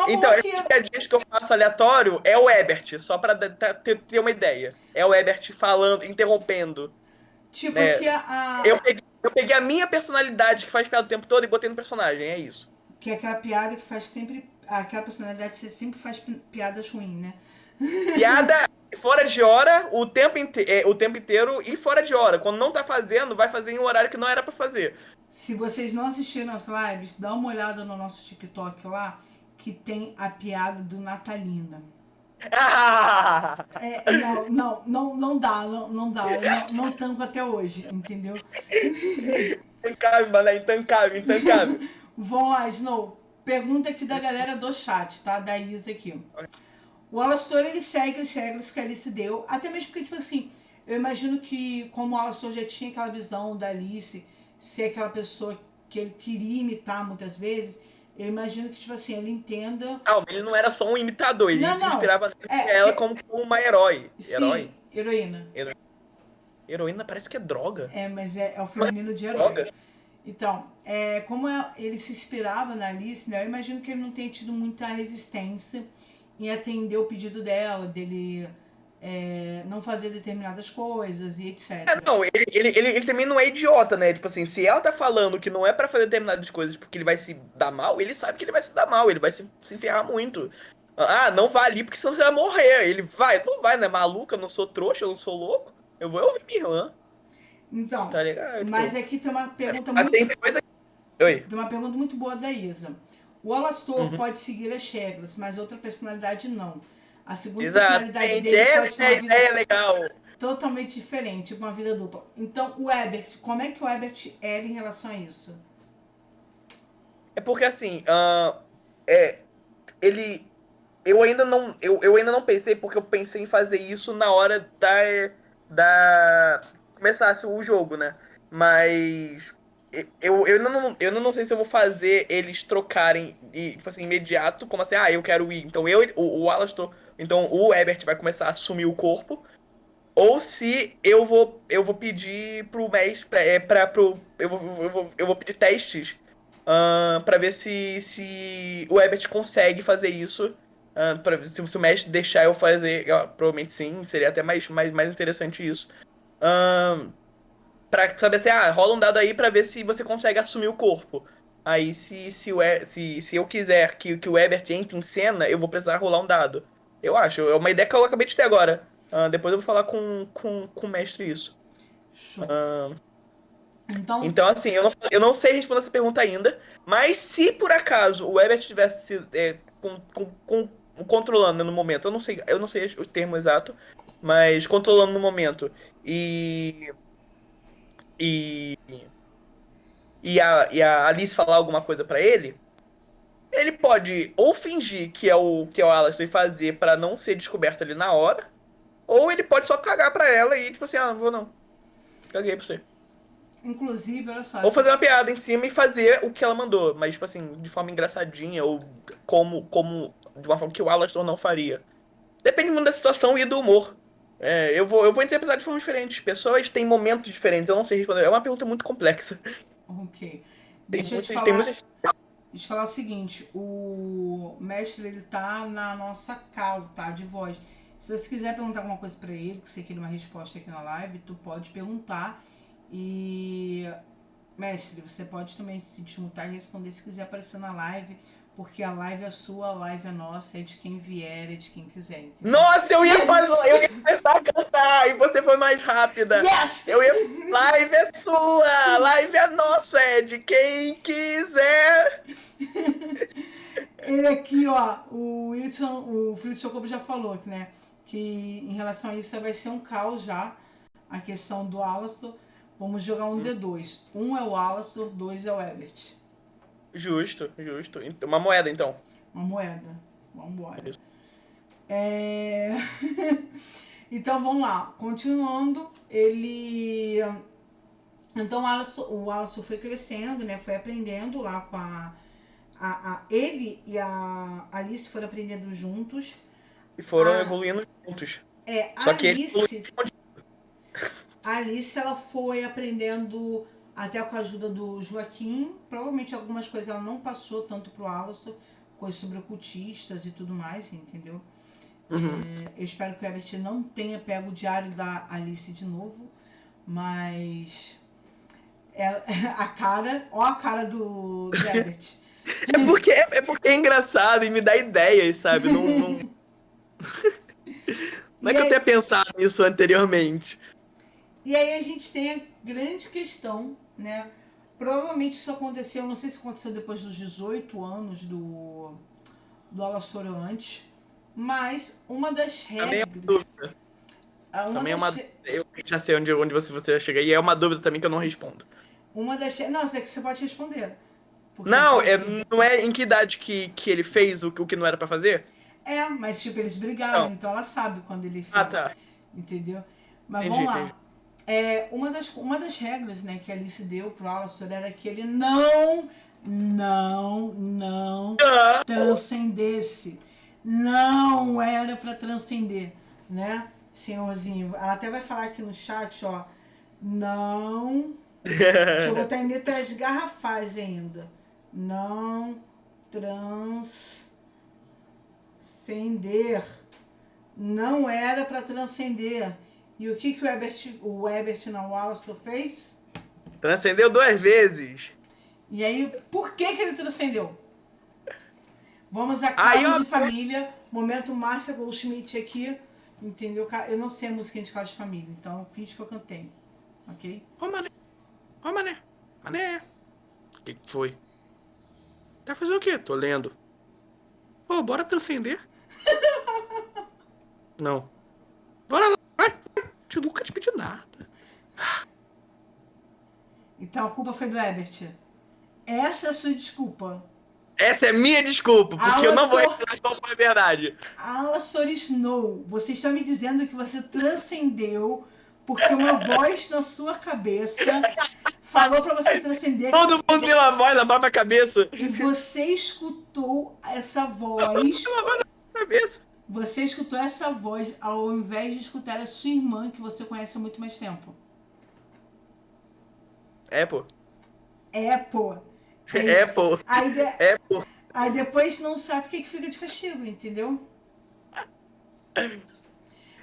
Então, esses piadinhas que eu faço aleatório é o Ebert, só pra ter uma ideia. É o Ebert falando, interrompendo. Tipo, né? que Eu peguei a minha personalidade que faz piada o tempo todo e botei no personagem, é isso. Que é aquela piada que faz sempre. Aquela personalidade que você sempre faz piadas ruins, né? Piada fora de hora o tempo inteiro e fora de hora. Quando não tá fazendo, vai fazer em um horário que não era pra fazer. Se vocês não assistiram as lives, dá uma olhada no nosso TikTok lá, que tem a piada do Natalina. Não dá, não tanco até hoje, entendeu? Intancável, mano, é intancável. Vamos lá, Snow. Pergunta aqui da galera do chat, tá? Da Isa aqui. O Alastor, ele segue as regras que a Alice deu, até mesmo porque, tipo assim, eu imagino que, como o Alastor já tinha aquela visão da Alice ser aquela pessoa que ele queria imitar muitas vezes, eu imagino que, tipo assim, ele entenda... Não, ele não era só um imitador, ele se inspirava nela como uma herói. Sim, heroína. Heroína parece que é droga. Mas é o feminino de herói. Droga. Então, como ele se inspirava na Alice, né, eu imagino que ele não tenha tido muita resistência em atender o pedido dela, dele não fazer determinadas coisas e etc. Não, ele também não é idiota, né? Tipo assim, se ela tá falando que não é pra fazer determinadas coisas porque ele vai se dar mal, ele sabe que ele vai se dar mal, ele vai se ferrar muito. Não vai ali porque senão você vai morrer. Ele vai, não vai, né? Maluca, eu não sou trouxa, eu não sou louco. Eu vou ouvir minha irmã. Então, tá ligado? Mas aqui tem uma pergunta Oi. Tem uma pergunta muito boa da Isa. O Alastor pode seguir as regras, mas outra personalidade não. A segunda personalidade dele pode ter uma vida legal. Totalmente diferente, uma vida adulta. Então, o Ebert, como é que o Ebert era em relação a isso? É porque assim, eu ainda não pensei, porque eu pensei em fazer isso na hora da começasse o jogo, né? Mas eu ainda não sei se eu vou fazer eles trocarem, tipo assim, imediato, como assim, eu quero ir. Então o Alastor, então o Ebert vai começar a assumir o corpo, ou se eu vou pedir pro mestre, eu vou pedir testes pra ver se o Ebert consegue fazer isso. Se o mestre deixar eu fazer, provavelmente sim, seria até mais interessante isso. Pra saber se rola um dado aí pra ver se você consegue assumir o corpo. Aí se eu quiser que o Ebert entre em cena, eu vou precisar rolar um dado. Eu acho, é uma ideia que eu acabei de ter agora. Depois eu vou falar com o mestre isso. Show. Então, assim, eu não sei responder essa pergunta ainda, mas se por acaso o Ebert tivesse com controlando, né, no momento. Eu não sei o termo exato, mas controlando no momento. E, e a Alice falar alguma coisa pra ele pode ou fingir que é o Alastor e fazer pra não ser descoberto ali na hora, ou ele pode só cagar pra ela e tipo assim, ah, não vou não. Caguei pra você. Inclusive, olha só, Ou fazer uma piada em cima e fazer o que ela mandou, mas tipo assim, de forma engraçadinha ou como de uma forma que o Alastor não faria. Depende muito da situação e do humor. Eu vou interpretar de forma diferente. Pessoas têm momentos diferentes, eu não sei responder. É uma pergunta muito complexa. ok. Tem Deixa eu te muitas, tem falar, muitas. deixa eu falar o seguinte, o mestre ele tá na nossa cal, tá? De voz. Se você quiser perguntar alguma coisa pra ele, que você queira uma resposta aqui na live, tu pode perguntar. E mestre, você pode também se desmutar e responder se quiser aparecer na live, porque a live é sua, a live é nossa, é de quem vier, é de quem quiser, entendeu? Nossa, eu ia começar a cantar e você foi mais rápida. Yes! Eu ia. Live é sua, live é nossa, é de quem quiser. Ele aqui, ó, o Felipe Socorro já falou, né? Que em relação a isso vai ser um caos já. A questão do Alastor. Vamos jogar um D2. Um é o Alastor, dois é o Ebert. Justo, justo. Uma moeda, então. Uma moeda. Vamos embora. Então vamos lá. Continuando, ele. Então o Alastor foi crescendo, né? Foi aprendendo lá com ele e a Alice foram aprendendo juntos. E foram A, evoluindo juntos. a Só que ele Alice. A Alice ela foi aprendendo até com a ajuda do Joaquim. Provavelmente algumas coisas ela não passou tanto pro Alastor, coisas sobre ocultistas e tudo mais, entendeu? Uhum. Eu espero que o Herbert não tenha pego o diário da Alice de novo, mas a cara, ó a cara do Herbert. É porque é engraçado e me dá ideias, sabe? Não é E que eu tenha aí, pensado nisso anteriormente. e aí a gente tem a grande questão, né? Provavelmente isso aconteceu, não sei se aconteceu depois dos 18 anos do Alastor antes, mas uma das Também é uma regras. dúvida. Uma Também é uma das, dúvida. Eu já sei onde você vai chegar. E é uma dúvida também que eu não respondo. uma das. Não, isso daqui você pode responder. Porque ele Não, falou que. não é em que idade que ele fez o que não era pra fazer? Mas tipo, eles brigaram, Não. então ela sabe quando ele Ah, fez. tá. Entendeu? Mas Entendi, vamos entendi. lá. Uma das regras, né, que a Alice deu pro Alastor era que ele não Ah, transcendesse. Não era pra transcender, né, senhorzinho? Ela até vai falar aqui no chat, ó. Não. Deixa eu botar em letras garrafais ainda. Não transcender. Não era pra transcender. E o que o Ebert não, o Alastor fez? Transcendeu 2 vezes. E aí, por que ele transcendeu? Vamos a Aí, casos ó. de família. Momento Márcia Goldschmidt aqui. Entendeu? Eu não sei a musiquinha de casos de família, então finge que eu cantei. Ok? Ô, mané. Ô, mané. Mané. O que foi? Tá fazendo o quê? Tô lendo. Pô, bora transcender? Não. Bora lá. Vai. Eu nunca te pedi nada. Então a culpa foi do Ebert. Essa é a sua desculpa. Essa é minha desculpa, porque eu não vou revelar qual foi a verdade. Alastor Snow, você está me dizendo que você transcendeu porque uma voz na sua cabeça falou para você transcender. Todo mundo tem uma voz na própria cabeça. E você escutou essa voz. Tem uma voz na cabeça. Você escutou essa voz ao invés de escutar a sua irmã, que você conhece há muito mais tempo. Pô. Pô. Pô. Pô. Aí depois não sabe o que fica de castigo, entendeu?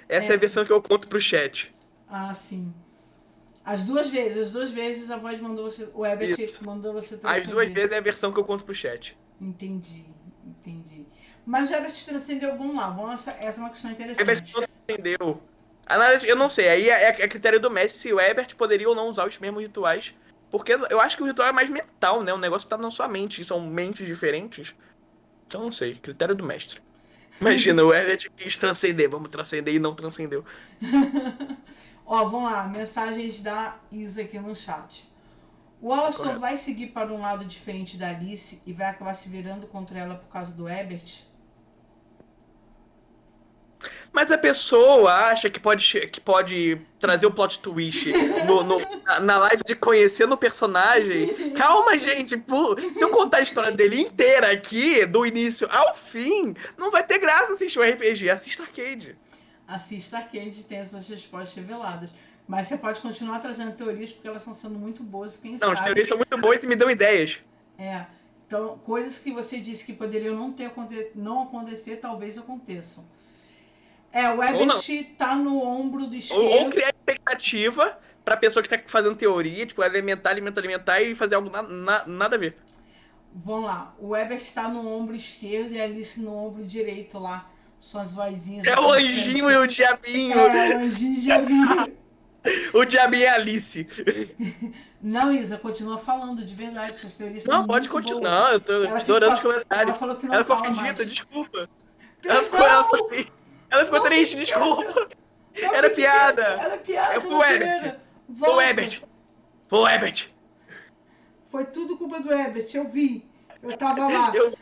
Essa é a versão que eu conto pro chat. Ah, sim. As duas vezes a voz mandou você. O Ebert Isso. mandou você As 2 vezes é a versão que eu conto pro chat. Entendi. Mas o Ebert transcendeu, vamos lá, essa é uma questão O interessante. Ebert não entendeu. Eu não sei, aí é critério do mestre se o Ebert poderia ou não usar os mesmos rituais. Porque eu acho que o ritual é mais mental, né? O negócio tá na sua mente, são mentes diferentes. Então não sei, critério do mestre. Imagina, o Elliot quis transcender, vamos transcender e não transcendeu. Ó, vamos lá, mensagens da Isa aqui no chat. O Alastor vai seguir para um lado diferente da Alice e vai acabar se virando contra ela por causa do Ebert? Mas a pessoa acha que pode trazer o plot twist na live de conhecendo o personagem. Calma, gente. Se eu contar a história dele inteira aqui, do início ao fim, não vai ter graça assistir o RPG. Assista Arcade. Assista Arcade, tem essas respostas reveladas. Mas você pode continuar trazendo teorias porque elas estão sendo muito boas. Quem Não, sabe... as teorias são muito boas e me dão ideias. Então, coisas que você disse que poderiam não acontecer, talvez aconteçam. O Ebert tá no ombro do esquerdo. Ou criar expectativa pra pessoa que tá fazendo teoria, tipo, alimentar e fazer algo nada a ver. Vamos lá. O Ebert tá no ombro esquerdo e a Alice no ombro direito lá. São as vozinhas. É o anjinho e o diabinho. O anjinho e o diabinho. O diabinho é a Alice. Não, Isa, continua falando, de verdade. Suas teorias são muito boas. Não, pode continuar. Eu tô adorando os comentários. Ela falou que não fala mais. Desculpa. Ela ficou triste, desculpa. Era piada. Era piada. Foi o Ebert. Foi o Ebert. Foi o Ebert. Foi tudo culpa do Ebert, eu vi. Eu tava lá. Eu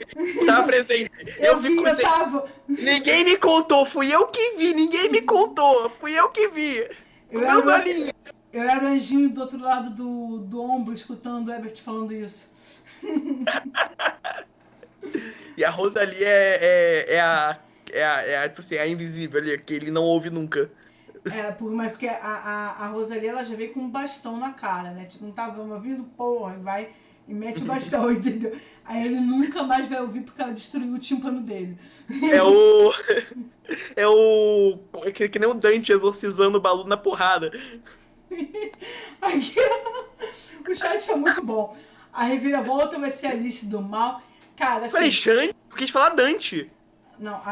tava presente. Eu tava. Ninguém me contou, fui eu que vi. Ninguém me contou, fui eu que vi. Eu era o anjinho do outro lado do ombro, escutando o Ebert falando isso. E a Rosalie tipo assim, a invisível ali, que ele não ouve nunca. Mas porque a Rosalie, ela já veio com um bastão na cara, né? Tipo, não tava me ouvindo, porra, e vai e mete o bastão, entendeu? Aí ele nunca mais vai ouvir porque ela destruiu o tímpano dele. Que nem o Dante exorcizando o Balu na porrada. Aqui, o chat tá muito bom. A reviravolta vai ser a Alice do mal. Cara, assim... Falei, Xande? Eu quis falar Dante. Não,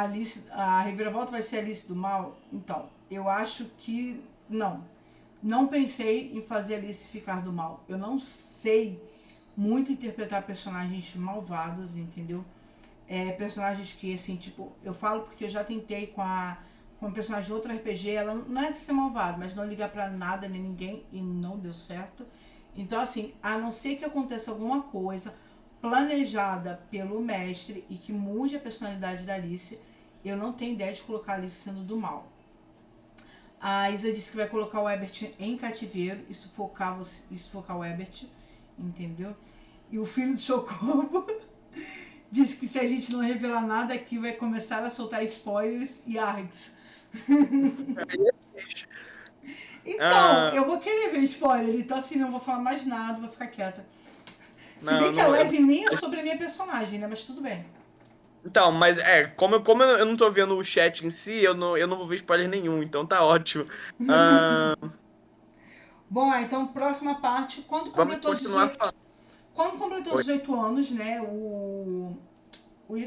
a reviravolta vai ser a Alice do mal. Então, eu acho que... Não pensei em fazer a Alice ficar do mal. Eu não sei muito interpretar personagens malvados, entendeu? Personagens que, assim, tipo... Eu falo porque eu já tentei com a personagem de outro RPG. Ela não é que ser malvado, mas não ligar pra nada nem ninguém. E não deu certo. Então, assim, a não ser que aconteça alguma coisa planejada pelo mestre e que mude a personalidade da Alice, eu não tenho ideia de colocar a Alice sendo do mal. A Isa disse que vai colocar o Ebert em cativeiro e sufocar o Ebert, entendeu? E o filho do Chocobo disse que se a gente não revelar nada aqui, vai começar a soltar spoilers e args. Então, eu vou querer ver spoiler, então assim, não vou falar mais nada, vou ficar quieta. Se bem que a live nem é sobre a minha personagem, né? Mas tudo bem. Então, mas como eu não tô vendo o chat em si, eu não vou ver spoiler nenhum, então tá ótimo. Bom, então, próxima parte. Quando completou 18 anos, né? O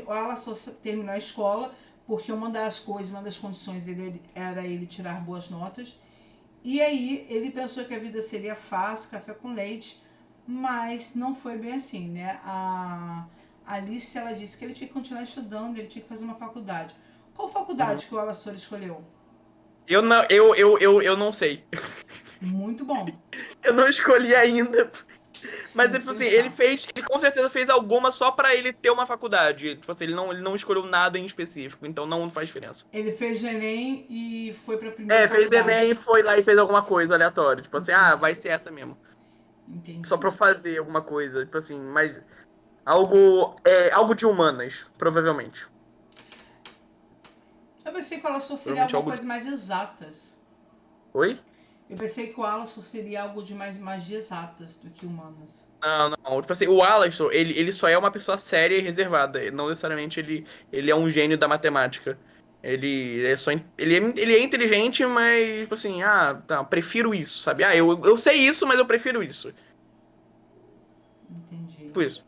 Alastor terminou a escola, porque uma das condições dele era ele tirar boas notas. E aí, ele pensou que a vida seria fácil, café com leite, mas não foi bem assim, né? A Alice, ela disse que ele tinha que continuar estudando, ele tinha que fazer uma faculdade. Qual faculdade que o Alastor escolheu? Eu não sei. Muito bom. Eu não escolhi ainda. Mas, tipo assim, ele com certeza fez alguma só pra ele ter uma faculdade. Tipo assim, ele não escolheu nada em específico, então não faz diferença. Ele fez o Enem e foi pra primeira faculdade. Fez o Enem e foi lá e fez alguma coisa aleatória. Tipo assim, vai ser essa mesmo. Entendi. Só pra eu fazer alguma coisa, tipo assim, mas algo de humanas, provavelmente. Eu pensei que o Alastor seria alguma coisa mais exatas. Oi? Eu pensei que o Alastor seria algo de mais de exatas do que humanas. Não. Tipo assim, o Alastor, ele só é uma pessoa séria e reservada. Não necessariamente ele é um gênio da matemática. Ele é inteligente, mas, tipo assim, prefiro isso, sabe? Eu sei isso, mas eu prefiro isso. Entendi. Tipo isso.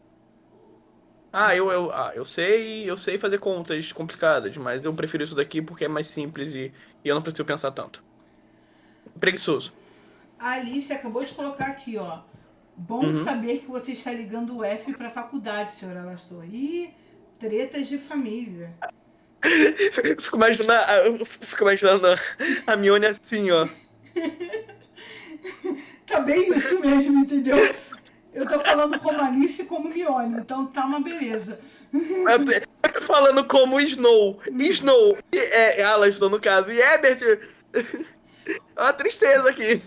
Eu sei fazer contas complicadas, mas eu prefiro isso daqui porque é mais simples e eu não preciso pensar tanto. Preguiçoso. A Alice acabou de colocar aqui, ó. Bom saber que você está ligando o F pra faculdade, senhor Alastor. Ih, tretas de família. Fico imaginando a Mione assim, ó. Tá bem isso mesmo, entendeu? Eu tô falando como Alice e como Mione, então tá uma beleza. Eu tô falando como Snow. Snow, Alastor no caso, e Ebert. É uma tristeza aqui.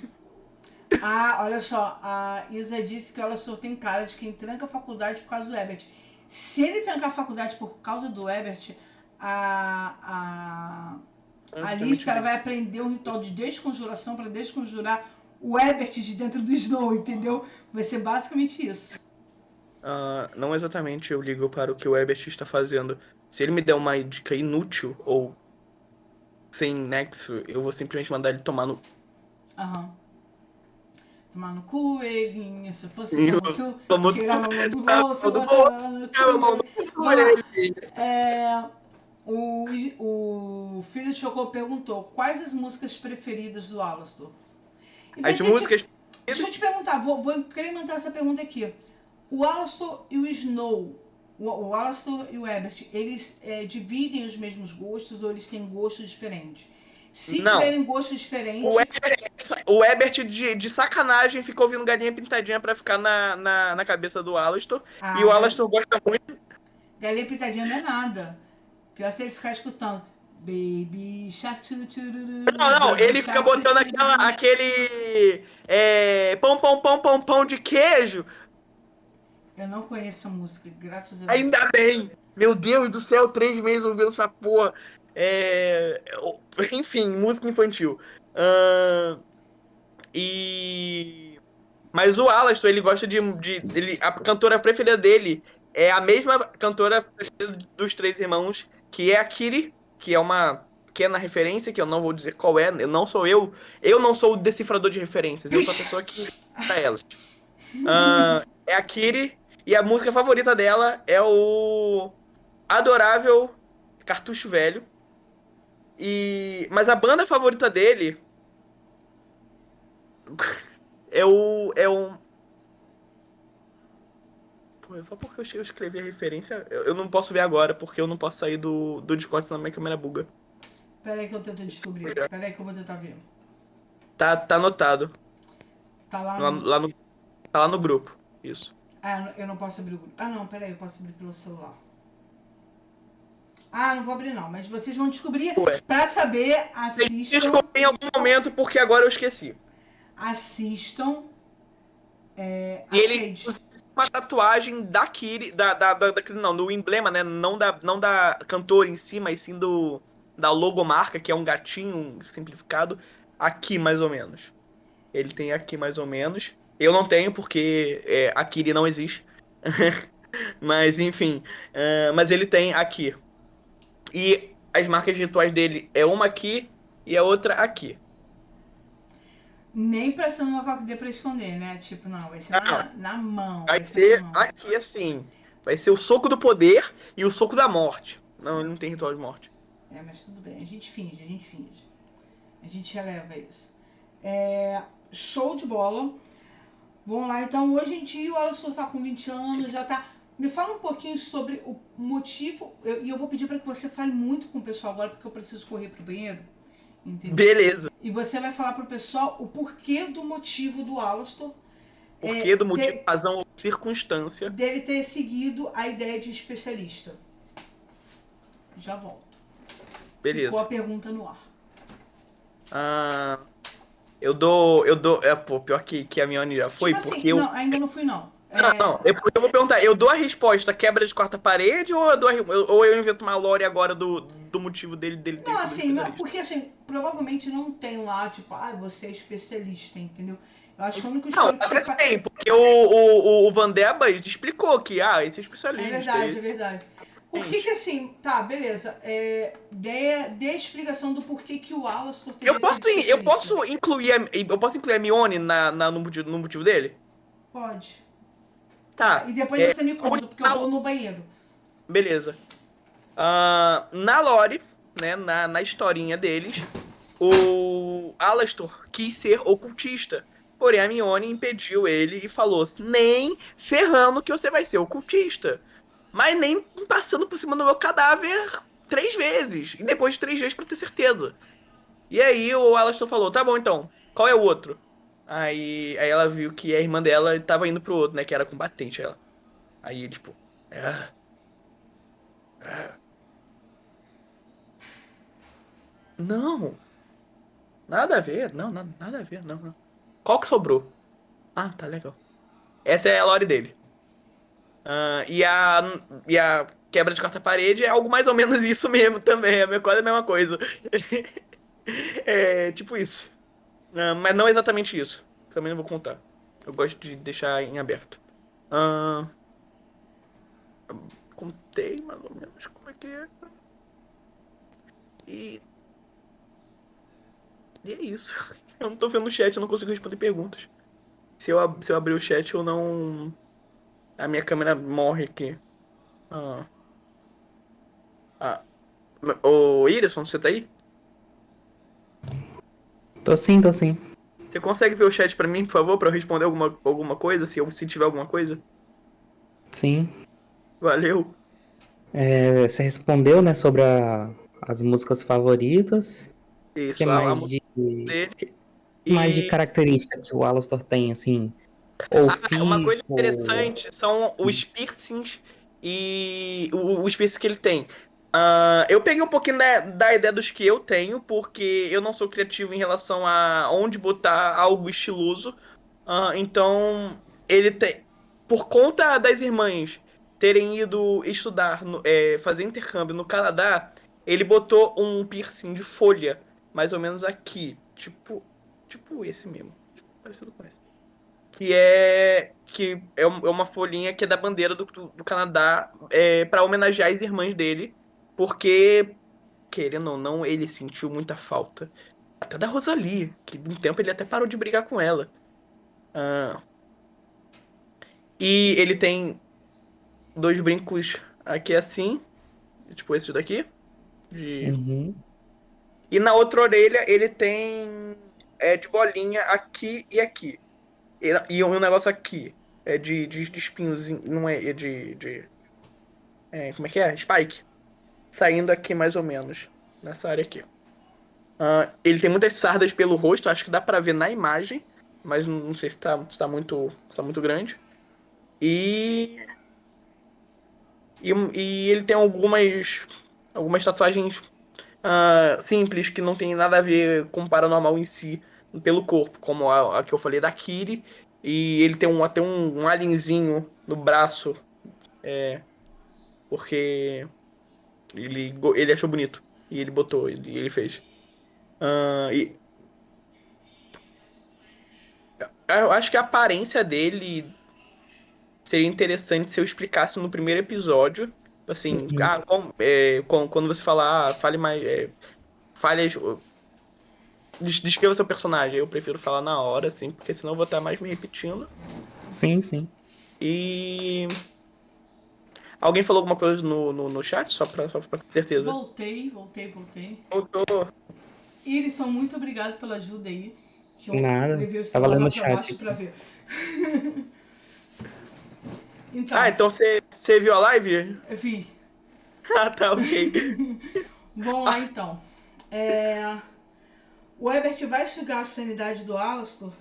Ah, olha só, a Isa disse que ela só tem cara de quem tranca a faculdade por causa do Ebert. Se ele trancar a faculdade por causa do Ebert, a Alice ela vai aprender um ritual de desconjuração para desconjurar o Ebert de dentro do Snow, entendeu? Vai ser basicamente isso. Não exatamente eu ligo para o que o Ebert está fazendo. Se ele me der uma dica inútil ou sem nexo, eu vou simplesmente mandar ele tomar no. Aham. Tomar no coelhinho, se eu fosse Isso, como tu, como tu. tirava a mão do Ah, bolso, do bom, botava ela no cara, mano, coelho. não Vamos é lá. ele. O filho de Chocô perguntou quais as músicas preferidas do Alastor. E vai As ter músicas. Deixa eu te perguntar, vou incrementar essa pergunta aqui. O Alastor e o Snow, o Alastor e o Ebert, eles dividem os mesmos gostos ou eles têm gostos diferentes? Se Não. tiverem gostos diferentes. O Ebert de sacanagem ficou ouvindo Galinha Pintadinha pra ficar na cabeça do Alastor. E o Alastor gosta muito. Galinha Pintadinha não é nada. Pior se ele ficar escutando. Baby Shark Não, ele fica botando aquele pão, pão, pão, pão, pão de queijo. Eu não conheço a música, graças a Deus. Ainda bem! Meu Deus do céu, 3 meses ouvindo essa porra. Enfim, música infantil. Mas o Alastor, ele gosta a cantora preferida dele é a mesma cantora preferida dos três irmãos, que é a Kiri, que é uma pequena referência, que eu não vou dizer qual é, eu não sou eu. Eu não sou o decifrador de referências, eu sou a pessoa que dá elas. É a Kiri, e a música favorita dela é o Adorável Cartucho Velho. Mas a banda favorita dele é um. Pô, só porque eu escrevi a referência, eu não posso ver agora, porque eu não posso sair do Discord, senão minha câmera buga. Pera aí que eu tento descobrir. Pera aí que eu vou tentar ver. Tá anotado. Tá lá no... Tá lá no grupo. Isso. Ah, eu não posso abrir o grupo. Ah, não, pera aí, eu posso abrir pelo celular. Ah, não vou abrir não, mas vocês vão descobrir. Ué. Pra saber, assistam. Descobri em algum momento, porque agora eu esqueci. Assistam. E ele uma tatuagem da Kiri, não, do emblema, né? Não da cantora em si, mas sim da logomarca, que é um gatinho simplificado, aqui mais ou menos. Ele tem aqui mais ou menos. Eu não tenho, porque a Kiri não existe. Mas, enfim. Mas ele tem aqui. E as marcas rituais dele é uma aqui e a outra aqui. Nem pra ser no local que dê pra esconder, né? Tipo, não, vai ser na mão. Vai ser aqui assim. Vai ser o soco do poder e o soco da morte. Não, ele não tem ritual de morte. Mas tudo bem. A gente finge. A gente releva isso. Show de bola. Vamos lá, então. Hoje em dia o Alastor tá com 20 anos, já tá... Me fala um pouquinho sobre o motivo. E eu vou pedir pra que você fale muito com o pessoal agora, porque eu preciso correr pro banheiro. Entendeu? Beleza. E você vai falar pro pessoal o porquê do motivo do Alastor. Porquê do motivo, razão ou circunstância. Dele ter seguido a ideia de especialista. Já volto. Beleza. Ficou a pergunta no ar. Eu dou. Pô, pior que a Mione já foi, tipo porque assim, não, ainda não fui não. Não, eu vou perguntar, eu dou a resposta quebra de quarta parede ou eu invento uma lore agora do motivo dele ter Não, sido assim, não, especialista? porque assim, provavelmente não tem lá, tipo, você é especialista, entendeu? Eu acho que o único Não, história que você até tem, porque o Van Debas explicou que, esse é especialista. É verdade. Por que assim, tá, beleza, dê a explicação do porquê que o Alastor teria sido especialista. Eu posso incluir a Mione no motivo dele? Pode. Tá. E depois você me conta, porque eu vou no banheiro. Beleza. Na lore, né, na historinha deles, o Alastor quis ser ocultista. Porém, a Mione impediu ele e falou: nem ferrando que você vai ser ocultista. Mas nem passando por cima do meu cadáver 3 vezes. E depois de 3 vezes pra ter certeza. E aí o Alastor falou, tá bom então, qual é o outro? Aí ela viu que a irmã dela tava indo pro outro, né? Que era combatente, ela. Aí, tipo... "Ah, ah, não, nada a ver. Não, nada a ver, não. Qual que sobrou? Ah, tá legal. Essa é a lore dele. E a quebra de quarta parede é algo mais ou menos isso mesmo também. É quase a mesma coisa. É tipo isso. Mas não exatamente isso. Também não vou contar. Eu gosto de deixar em aberto. Ah, contei mais ou menos como é que é. E, e é isso. Eu não tô vendo o chat, eu não consigo responder perguntas. Se eu abrir o chat, eu não. A minha câmera morre aqui. Ah, ah. Ô, Ireson, você tá aí? Tô sim, tô sim. Você consegue ver o chat pra mim, por favor, pra eu responder alguma coisa, se tiver alguma coisa? Sim. Valeu. Você respondeu, né, sobre as músicas favoritas. O que Isso, a mais música de, dele. que mais de E característica que o Alastor tem, assim? Ou uma coisa físico? interessante são os piercings e os piercings que ele tem. Eu peguei um pouquinho da ideia dos que eu tenho, porque eu não sou criativo em relação a onde botar algo estiloso. Então, ele tem. Por conta das irmãs terem ido estudar, fazer intercâmbio no Canadá, ele botou um piercing de folha, mais ou menos aqui. Tipo esse mesmo. Tipo, parecido com esse. Que é uma folhinha que é da bandeira do Canadá, para homenagear as irmãs dele, porque, querendo ou não, ele sentiu muita falta. Até da Rosalie, que de um tempo ele até parou de brigar com ela. Ah, e ele tem 2 brincos aqui assim, tipo esses daqui. De... Uhum. E na outra orelha ele tem de bolinha aqui e aqui. E um negócio aqui é de espinhos, não é como é que é? Spike. Saindo aqui mais ou menos, nessa área aqui. Ele tem muitas sardas pelo rosto, acho que dá pra ver na imagem, mas não sei se tá muito grande. E, e ele tem algumas tatuagens simples que não tem nada a ver com o paranormal em si, pelo corpo, como a que eu falei da Kiri. E ele tem até um alienzinho no braço, porque ele achou bonito. E ele botou, ele fez. E eu acho que a aparência dele seria interessante se eu explicasse no primeiro episódio. Assim, Uhum. quando você falar, fale mais. Fale, descreva seu personagem. Eu prefiro falar na hora, assim, porque senão eu vou estar mais me repetindo. Sim, sim. E. Alguém falou alguma coisa no chat? Só pra ter certeza. Voltei. Voltou. Irisson, muito obrigado pela ajuda aí. Que eu Nada. levei o Tava celular lendo lá o pra chat baixo pra aqui. ver. Então, Então você viu a live? eu vi. Ah, tá, ok. Vamos lá Ah, então. O Ebert vai sugar a sanidade do Alastor,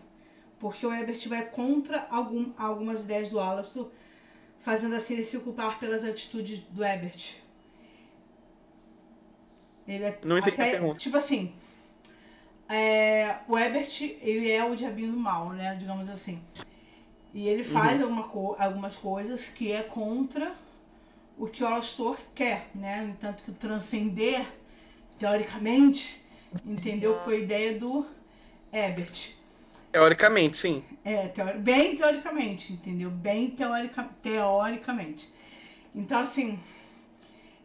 porque o Ebert vai contra algumas ideias do Alastor, fazendo assim ele se culpar pelas atitudes do Ebert. Ele não entendi a até, pergunta. tipo assim, o Ebert, ele é o diabinho do mal, né, digamos assim. E ele faz Uhum. algumas coisas que é contra o que o Alastor quer, né? No entanto que o transcender, teoricamente, entendeu? Foi a ideia do Ebert. Teoricamente, sim. Bem teoricamente, entendeu? Bem teoricamente. Então, assim,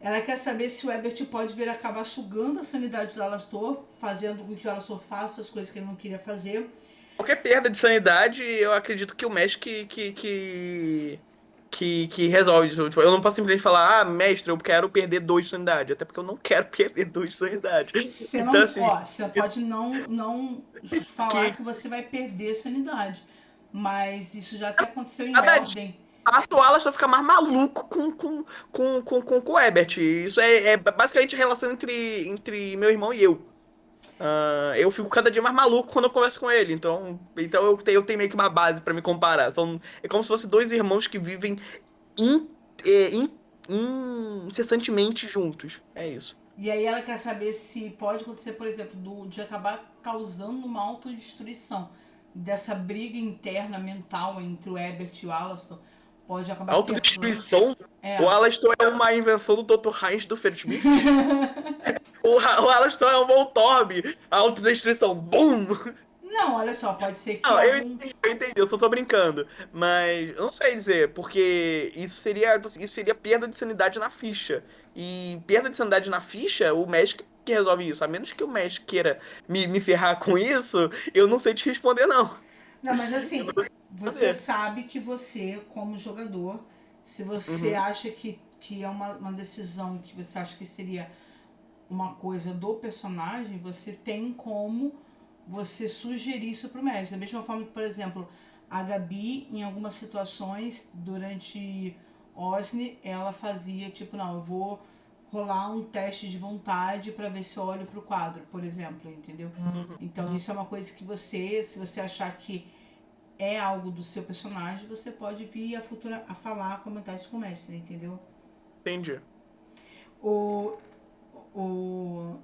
ela quer saber se o Ebert pode vir acabar sugando a sanidade do Alastor, fazendo com que o Alastor faça as coisas que ele não queria fazer. Qualquer perda de sanidade, eu acredito que o mestre que resolve isso. Tipo, eu não posso simplesmente falar, mestre, eu quero perder 2 de sanidade. Até porque eu não quero perder 2 de sanidade. Você Então, não, assim, ó, você pode não falar que que você vai perder a sanidade, mas isso já até aconteceu em cada dia, ordem. passa, o Alastor fica mais maluco com o Ebert. Isso é basicamente a relação entre meu irmão e eu. Eu fico cada dia mais maluco quando eu converso com ele. Então eu tenho meio que uma base pra me comparar. É como se fossem dois irmãos que vivem in- é, in- incessantemente juntos. É isso. E aí ela quer saber se pode acontecer, por exemplo, de acabar causando uma autodestruição dessa briga interna mental entre o Ebert e o Alastor. Pode acabar afetando. Autodestruição? O É. Alastor é uma invenção do Dr. Heinz do Fertmith? O Alastor é um Voltorb. A autodestruição. BUM! Não, olha só, pode ser que Não, algum. eu entendi, eu só tô brincando. Mas eu não sei dizer, porque isso seria perda de sanidade na ficha. E perda de sanidade na ficha, o Magic que resolve isso. A menos que o Magic queira me ferrar com isso, eu não sei te responder, não. Não, mas assim, você Fazer. sabe que você, como jogador, se você Uhum, acha que é uma decisão que você acha que seria uma coisa do personagem, você tem como você sugerir isso pro mestre. Da mesma forma que, por exemplo, a Gabi, em algumas situações, durante Osne, ela fazia tipo, não, eu vou rolar um teste de vontade para ver se eu olho pro quadro, por exemplo, entendeu? Então isso é uma coisa que você, se você achar que é algo do seu personagem, você pode vir a falar, a comentar isso com o mestre, entendeu? entendi. O, o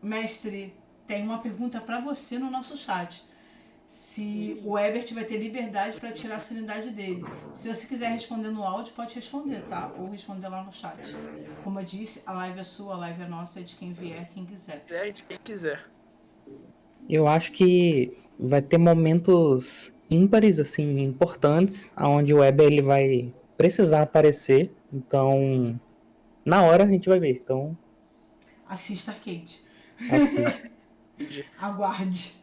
mestre tem uma pergunta para você no nosso chat. Se o Ebert vai ter liberdade para tirar a sanidade dele. Se você quiser responder no áudio, pode responder, tá? Ou responder lá no chat. Como eu disse, a live é sua, a live é nossa, é de quem vier, quem quiser. É de quem quiser. Eu acho que vai ter momentos ímpares, assim, importantes, onde o Weber ele vai precisar aparecer. Então, na hora a gente vai ver. Então, Assista Arcade. assista. Aguarde.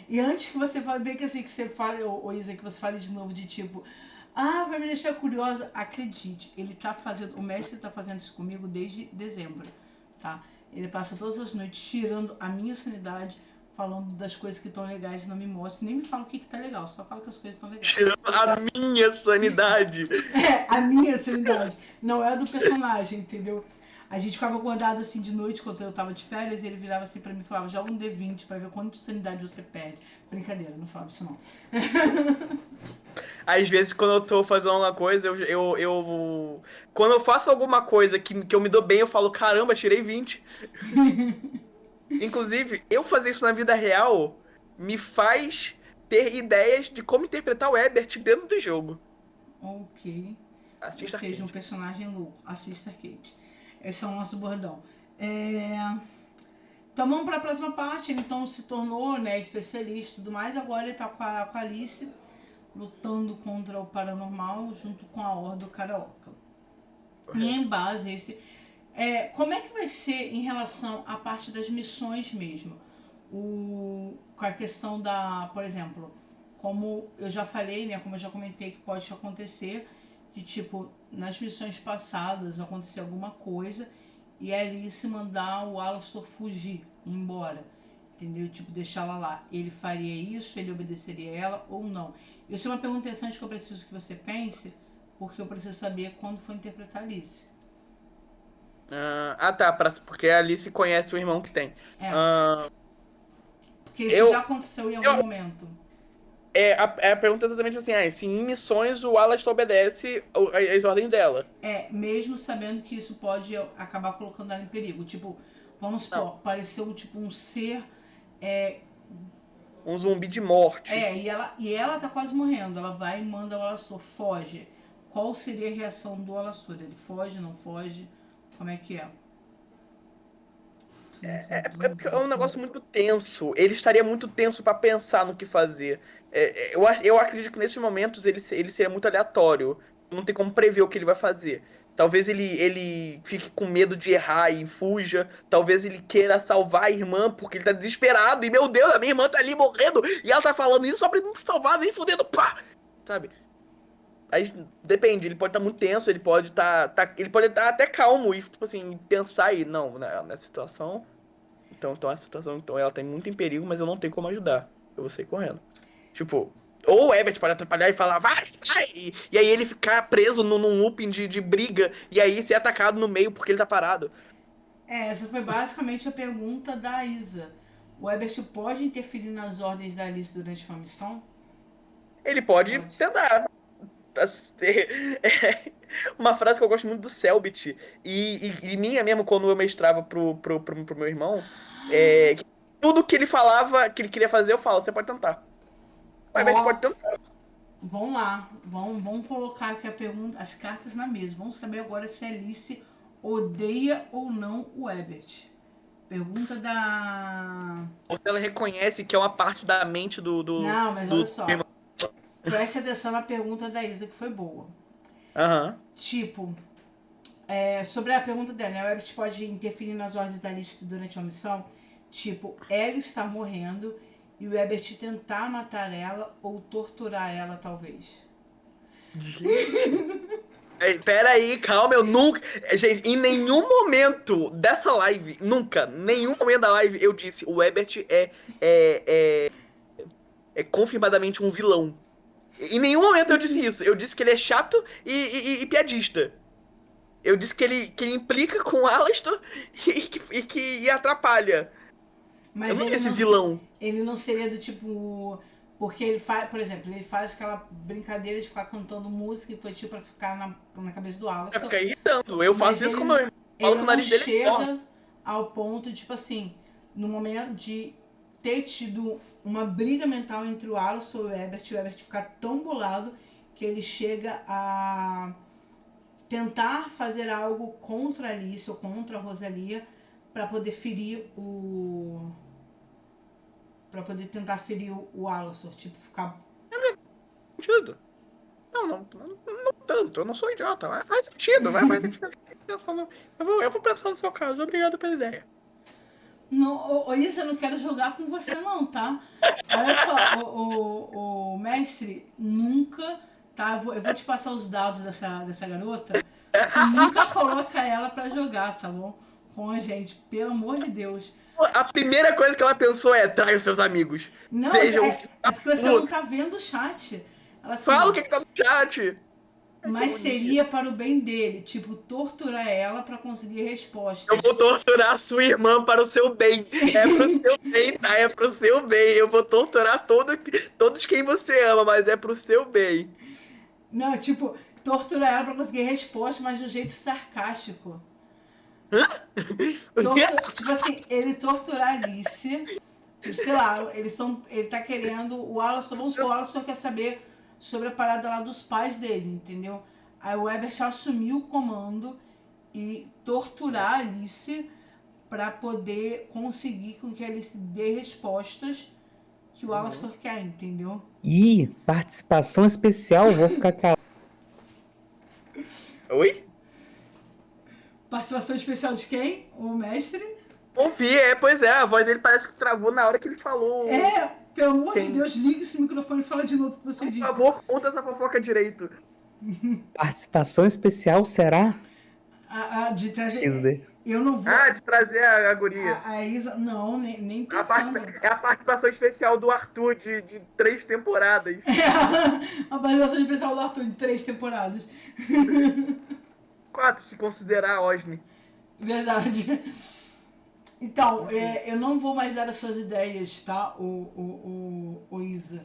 E antes que você fale, bem que assim, que você fale, ou Isa, que você fale de novo de tipo, vai me deixar curiosa, acredite, ele tá fazendo, o mestre tá fazendo isso comigo desde dezembro, tá? Ele passa todas as noites tirando a minha sanidade, falando das coisas que estão legais e não me mostra, nem me fala o que tá legal, só fala que as coisas estão legais. Tirando a minha sanidade. A minha sanidade, não é a do personagem, entendeu? A gente ficava acordado assim de noite quando eu tava de férias e ele virava assim pra mim e falava: joga um D20 pra ver quanto de sanidade você perde. Brincadeira, não falava isso não. Às vezes, quando eu tô fazendo alguma coisa, quando eu faço alguma coisa que eu me dou bem, eu falo, caramba, tirei 20. Inclusive, eu fazer isso na vida real me faz ter ideias de como interpretar o Ebert dentro do jogo. Ok. Ou Assista seja, um Arcade. personagem louco. Assista Kate. Esse é o nosso bordão. Então vamos para a próxima parte. Ele então se tornou, né, especialista e tudo mais. Agora ele tá com a Alice lutando contra o paranormal junto com a Horda Karaoka. E em base a esse. Como é que vai ser em relação à parte das missões mesmo? Com a questão da, por exemplo, como eu já falei, né, como eu já comentei que pode acontecer, de tipo, nas missões passadas acontecer alguma coisa e a Alice mandar o Alastor fugir, ir embora, entendeu? Tipo, deixá-la lá. Ele faria isso, ele obedeceria ela ou não? Isso é uma pergunta interessante que eu preciso que você pense, porque eu preciso saber quando for interpretar a Alice. Tá, porque a Alice conhece o irmão que tem. É, Ah, porque isso já eu, aconteceu em algum eu, momento. a pergunta é exatamente assim: se em missões o Alastor obedece as ordens dela. Mesmo sabendo que isso pode acabar colocando ela em perigo. Tipo, vamos Não, supor, pareceu tipo um ser. É, um zumbi de morte. e ela tá quase morrendo. Ela vai e manda o Alastor, foge. Qual seria a reação do Alastor? Ele foge, não foge? Como é que é? É porque é um negócio muito tenso. Ele estaria muito tenso pra pensar no que fazer. Eu acredito que nesses momentos ele seria muito aleatório. Não tem como prever o que ele vai fazer. Talvez ele fique com medo de errar e fuja. Talvez ele queira salvar a irmã porque ele tá desesperado. E meu Deus, a minha irmã tá ali morrendo. E ela tá falando isso só pra ele não salvar, nem fudendo. Pá! Sabe? Aí depende, ele pode estar muito tenso, ele pode estar até calmo e, tipo assim, pensar aí, não, né, nessa situação. Então a situação, então ela tá muito em perigo, mas eu não tenho como ajudar. Eu vou sair correndo. Tipo, Ou o Ebert pode atrapalhar e falar, vai, sai! E aí ele ficar preso num looping de briga, e aí ser atacado no meio porque ele tá parado. Essa foi basicamente a pergunta da Isa. O Ebert pode interferir nas ordens da Alice durante uma missão? Ele pode Pode. tentar. É uma frase que eu gosto muito do Selbit, e minha mesmo, quando eu mestrava pro meu irmão, que tudo que ele falava, que ele queria fazer, eu falo, você pode tentar. O Ebert Ó, pode tentar. vamos lá. Vamos colocar aqui a pergunta, as cartas na mesa. Vamos saber agora se a Alice odeia ou não o Ebert. Pergunta da... Ou se ela reconhece que é uma parte da mente Não, mas olha só. irmão. Preste atenção na pergunta da Isa, que foi boa. Aham. Tipo, sobre a pergunta dela, né? O Ebert pode interferir nas ordens da Alice durante uma missão? Tipo, ela está morrendo e o Ebert tentar matar ela ou torturar ela, talvez. Pera aí, calma, eu nunca. Gente, em nenhum momento dessa live, nunca, nenhum momento da live eu disse, o Ebert é confirmadamente um vilão. Em nenhum momento eu disse isso. Eu disse que ele é chato e piadista. Eu disse que ele implica com o Alastor e que atrapalha. Eu Mas não ele disse não, vilão. ele não seria do tipo... Porque ele faz, por exemplo, ele faz aquela brincadeira de ficar cantando música infantil pra ficar na cabeça do Vai Alastor. ficar irritando. Eu faço Mas isso com o meu irmão. Falo ele que o não nariz dele é enorme. chega ao ponto, tipo assim, no momento de ter tido uma briga mental entre o Alastor e o Ebert ficar tão bolado que ele chega a tentar fazer algo contra a Alice ou contra a Rosalia pra poder ferir o... Pra poder tentar ferir o Alastor, tipo, ficar... Sentido. Não tanto. Eu não sou idiota. Mas faz sentido, vai fazer sentido. Eu vou pensar no seu caso. Obrigado pela ideia. Não, Isa, eu não quero jogar com você não, tá? Olha só, o mestre nunca, tá? Eu vou te passar os dados dessa garota. Tu nunca coloca ela pra jogar, tá bom? Com a gente, pelo amor de Deus. A primeira coisa que ela pensou é: trai os seus amigos. Não, Sejam. é porque você não tá vendo o chat. Ela assim, Fala ó, o que tá no chat. mas seria para o bem dele, tipo, torturar ela pra conseguir respostas. Eu vou torturar a sua irmã para o seu bem. É pro seu bem, tá? É pro seu bem. Eu vou torturar todos quem você ama, mas é pro seu bem. Não, tipo, torturar ela pra conseguir resposta, mas de um jeito sarcástico. O quê? Tipo assim, ele torturar a Alice. Tipo, sei lá, ele tá querendo. O Alastor, vamos supor, o Alastor quer saber sobre a parada lá dos pais dele, entendeu? Aí o Ebert assumiu o comando e torturar a Alice pra poder conseguir com que a Alice dê respostas que o Alastor quer, entendeu? Ih, participação especial, vou ficar calado. Oi? Participação especial de quem? O mestre? Ouvi, pois é, a voz dele parece que travou na hora que ele falou. Pelo amor de Quem? Deus, liga esse microfone e fala de novo o que você Por disse. favor, conta essa fofoca direito. Participação especial, será? De trazer. XD. Eu não vou. De trazer a guria. A Isa. Não, nem É a pensando. participação especial do Arthur de 3 temporadas. A participação especial do Arthur de 3 temporadas. 4, se considerar a Osni. Verdade. Então, eu não vou mais dar as suas ideias, tá, o Isa?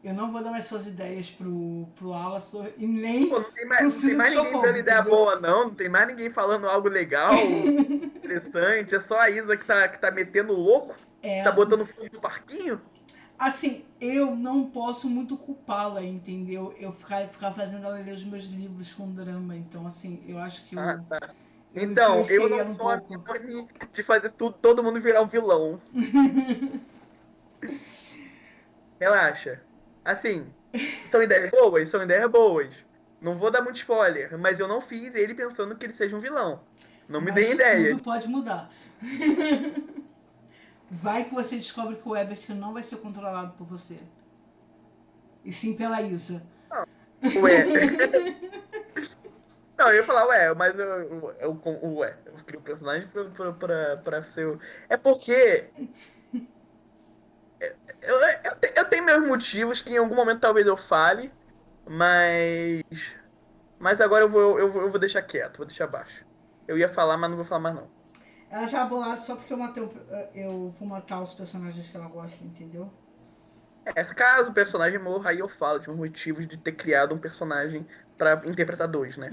Eu não vou dar mais suas ideias pro Alastor e nem Pô, não tem mais, pro não tem filho mais do ninguém Socorro, dando ideia entendeu? boa, não. Não tem mais ninguém falando algo legal, interessante. É só a Isa que tá metendo louco, que tá botando fogo no parquinho. Assim, eu não posso muito culpá-la, entendeu? Eu ficar fazendo ela ler os meus livros com drama. Então, assim, eu acho que Tá. eu Então, eu influenciei não ela um sou a pouco. Mione de fazer todo mundo virar um vilão. Relaxa. Assim, são ideias boas? São ideias boas. Não vou dar muito spoiler, mas eu não fiz ele pensando que ele seja um vilão. Não me Mas dê ideia. tudo pode mudar. Vai que você descobre que o Ebert não vai ser controlado por você. E sim pela Isa. Ué. Não, eu ia falar, mas eu crio o personagem pra ser. É porque. Eu tenho meus motivos que em algum momento talvez eu fale, mas. Mas agora eu vou deixar quieto, vou deixar baixo. Eu ia falar, mas não vou falar mais não. Ela já bolada só porque eu vou matar os personagens que ela gosta, entendeu? Caso o personagem morra, aí eu falo de motivos de ter criado um personagem pra interpretar dois, né?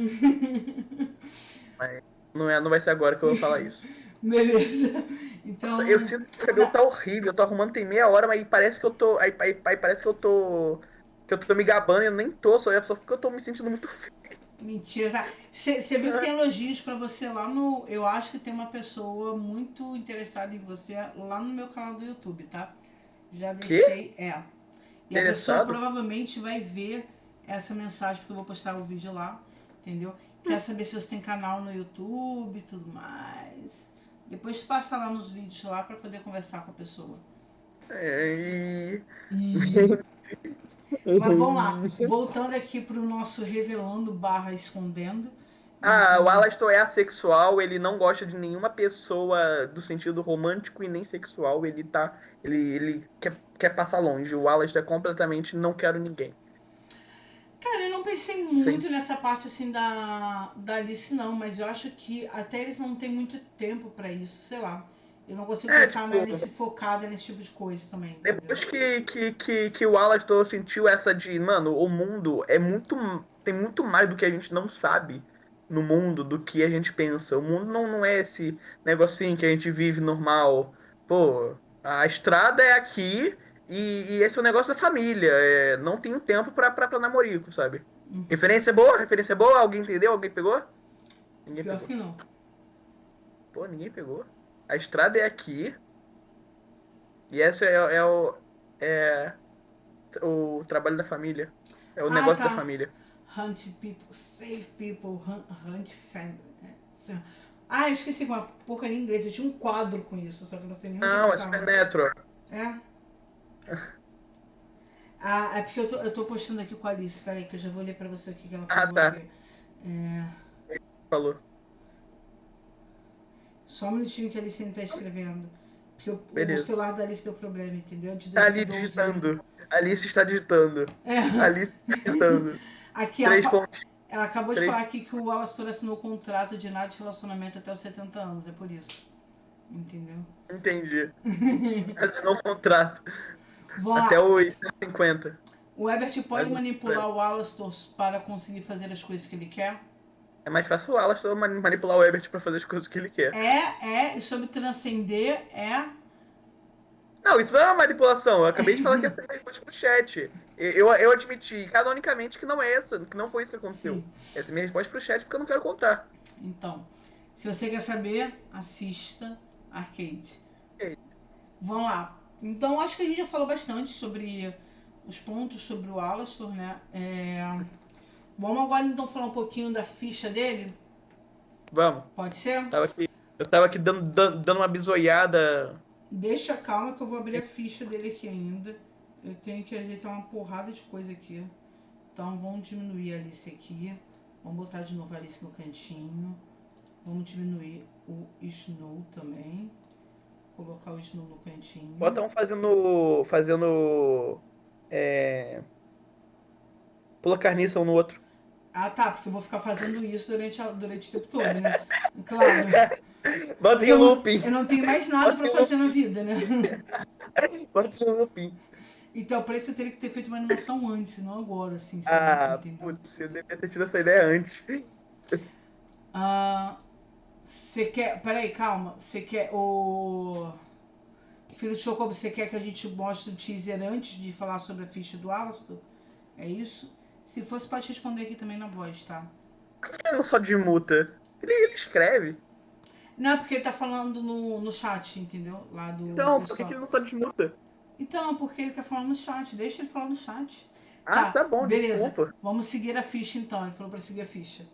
Mas não vai ser agora que eu vou falar isso. Beleza. Nossa, Então. eu sinto que o cabelo tá horrível, eu tô arrumando tem meia hora, mas parece que eu tô. Aí parece que eu tô. Que eu tô me gabando e eu nem tô, só porque eu tô me sentindo muito feio. Mentira. Você viu que tem elogios pra você lá no. Eu acho que tem uma pessoa muito interessada em você lá no meu canal do YouTube, tá? Já Quê? deixei. E a pessoa Interessado? provavelmente vai ver essa mensagem, porque eu vou postar o vídeo lá, entendeu? Quer saber se você tem canal no YouTube e tudo mais. Depois passa lá nos vídeos lá pra poder conversar com a pessoa. É, E... Mas vamos lá. Voltando aqui pro nosso revelando barra escondendo. O Então, Alastor é assexual, ele não gosta de nenhuma pessoa do sentido romântico e nem sexual, ele tá. Ele quer passar longe. O Alastor é completamente não quero ninguém. cara, eu não pensei Sim. muito nessa parte assim da Alice, não, mas eu acho que até eles não têm muito tempo pra isso, sei lá. Eu não consigo pensar na Tipo, Alice focada nesse tipo de coisa também, entendeu? depois que o Alastor sentiu essa de, mano, o mundo é muito. Tem muito mais do que a gente não sabe no mundo do que a gente pensa. O mundo não é esse negocinho que a gente vive normal. Pô, a estrada é aqui e esse é o negócio da família. Não tenho tempo pra namorico, sabe? Referência é boa? Referência é boa? Alguém entendeu? Alguém pegou? Ninguém Pior pegou. que não. Pô, ninguém pegou. A estrada é aqui e essa é o trabalho da família. É o Ah, negócio da tá. família. Hunt people, save people, hunt family. Ah, eu esqueci uma porcaria em inglês. Eu tinha um quadro com isso, só que eu não sei nem onde é que Não, é tá. Supernatural. É? Ah, é porque eu tô postando aqui com a Alice. Peraí, que eu já vou ler pra você o que ela Ah, falou tá. aqui. É, Falou. só um minutinho que a Alice ainda tá escrevendo. Porque o Beleza. celular da Alice deu problema, entendeu? De Tá ali 2012. digitando. Alice está digitando. É. Alice está digitando. Aqui, Três pontos. ela acabou de Três. falar aqui que o Alastor assinou contrato de nada de relacionamento até os 70 anos. É por isso. Entendeu? Entendi. Assinou um contrato. Vamos Até lá. os 50. O Ebert pode Mais um. manipular o Alastor para conseguir fazer as coisas que ele quer? É mais fácil o Alastor manipular o Ebert pra fazer as coisas que ele quer. E sobre transcender Não, isso não é uma manipulação. Eu acabei de falar que essa é a resposta pro chat. Eu admiti canonicamente que não é essa, que não foi isso que aconteceu. Sim. Essa é a minha resposta pro chat porque eu não quero contar. Então, se você quer saber, assista Arcade. Ok. Vamos lá. Então, acho que a gente já falou bastante sobre os pontos sobre o Alastor, né? Vamos agora então falar um pouquinho da ficha dele? Vamos. Pode ser? Eu tava aqui dando uma bisoiada. Deixa calma que eu vou abrir a ficha dele aqui ainda. Eu tenho que ajeitar uma porrada de coisa aqui. Então vamos diminuir a Alice aqui. Vamos botar de novo a Alice no cantinho. Vamos diminuir o Snow também. Colocar o Snow no cantinho. Bota um fazendo. Pula carniça um no outro. Ah, tá, porque eu vou ficar fazendo isso durante o tempo todo, né? Claro. Bota Porque em looping. eu não tenho mais nada pra fazer na vida, né? Bota em looping. Então, pra isso eu teria que ter feito uma animação antes, não agora, assim, entendeu? Putz, eu devia ter tido essa ideia antes. Você quer. Peraí, calma. Você quer. O. Filho de Chocobo, você quer que a gente mostre o teaser antes de falar sobre a ficha do Alastor? É isso? Se fosse, pode responder aqui também na voz, tá? Ele não só desmuta. Ele escreve. Não, é porque ele tá falando no chat, entendeu? Lá do Então, por que pessoal. ele não só desmuta? Então, porque ele quer falar no chat. Deixa ele falar no chat. Ah, Tá, tá bom, beleza. desculpa. Vamos seguir a ficha então. Ele falou pra seguir a ficha.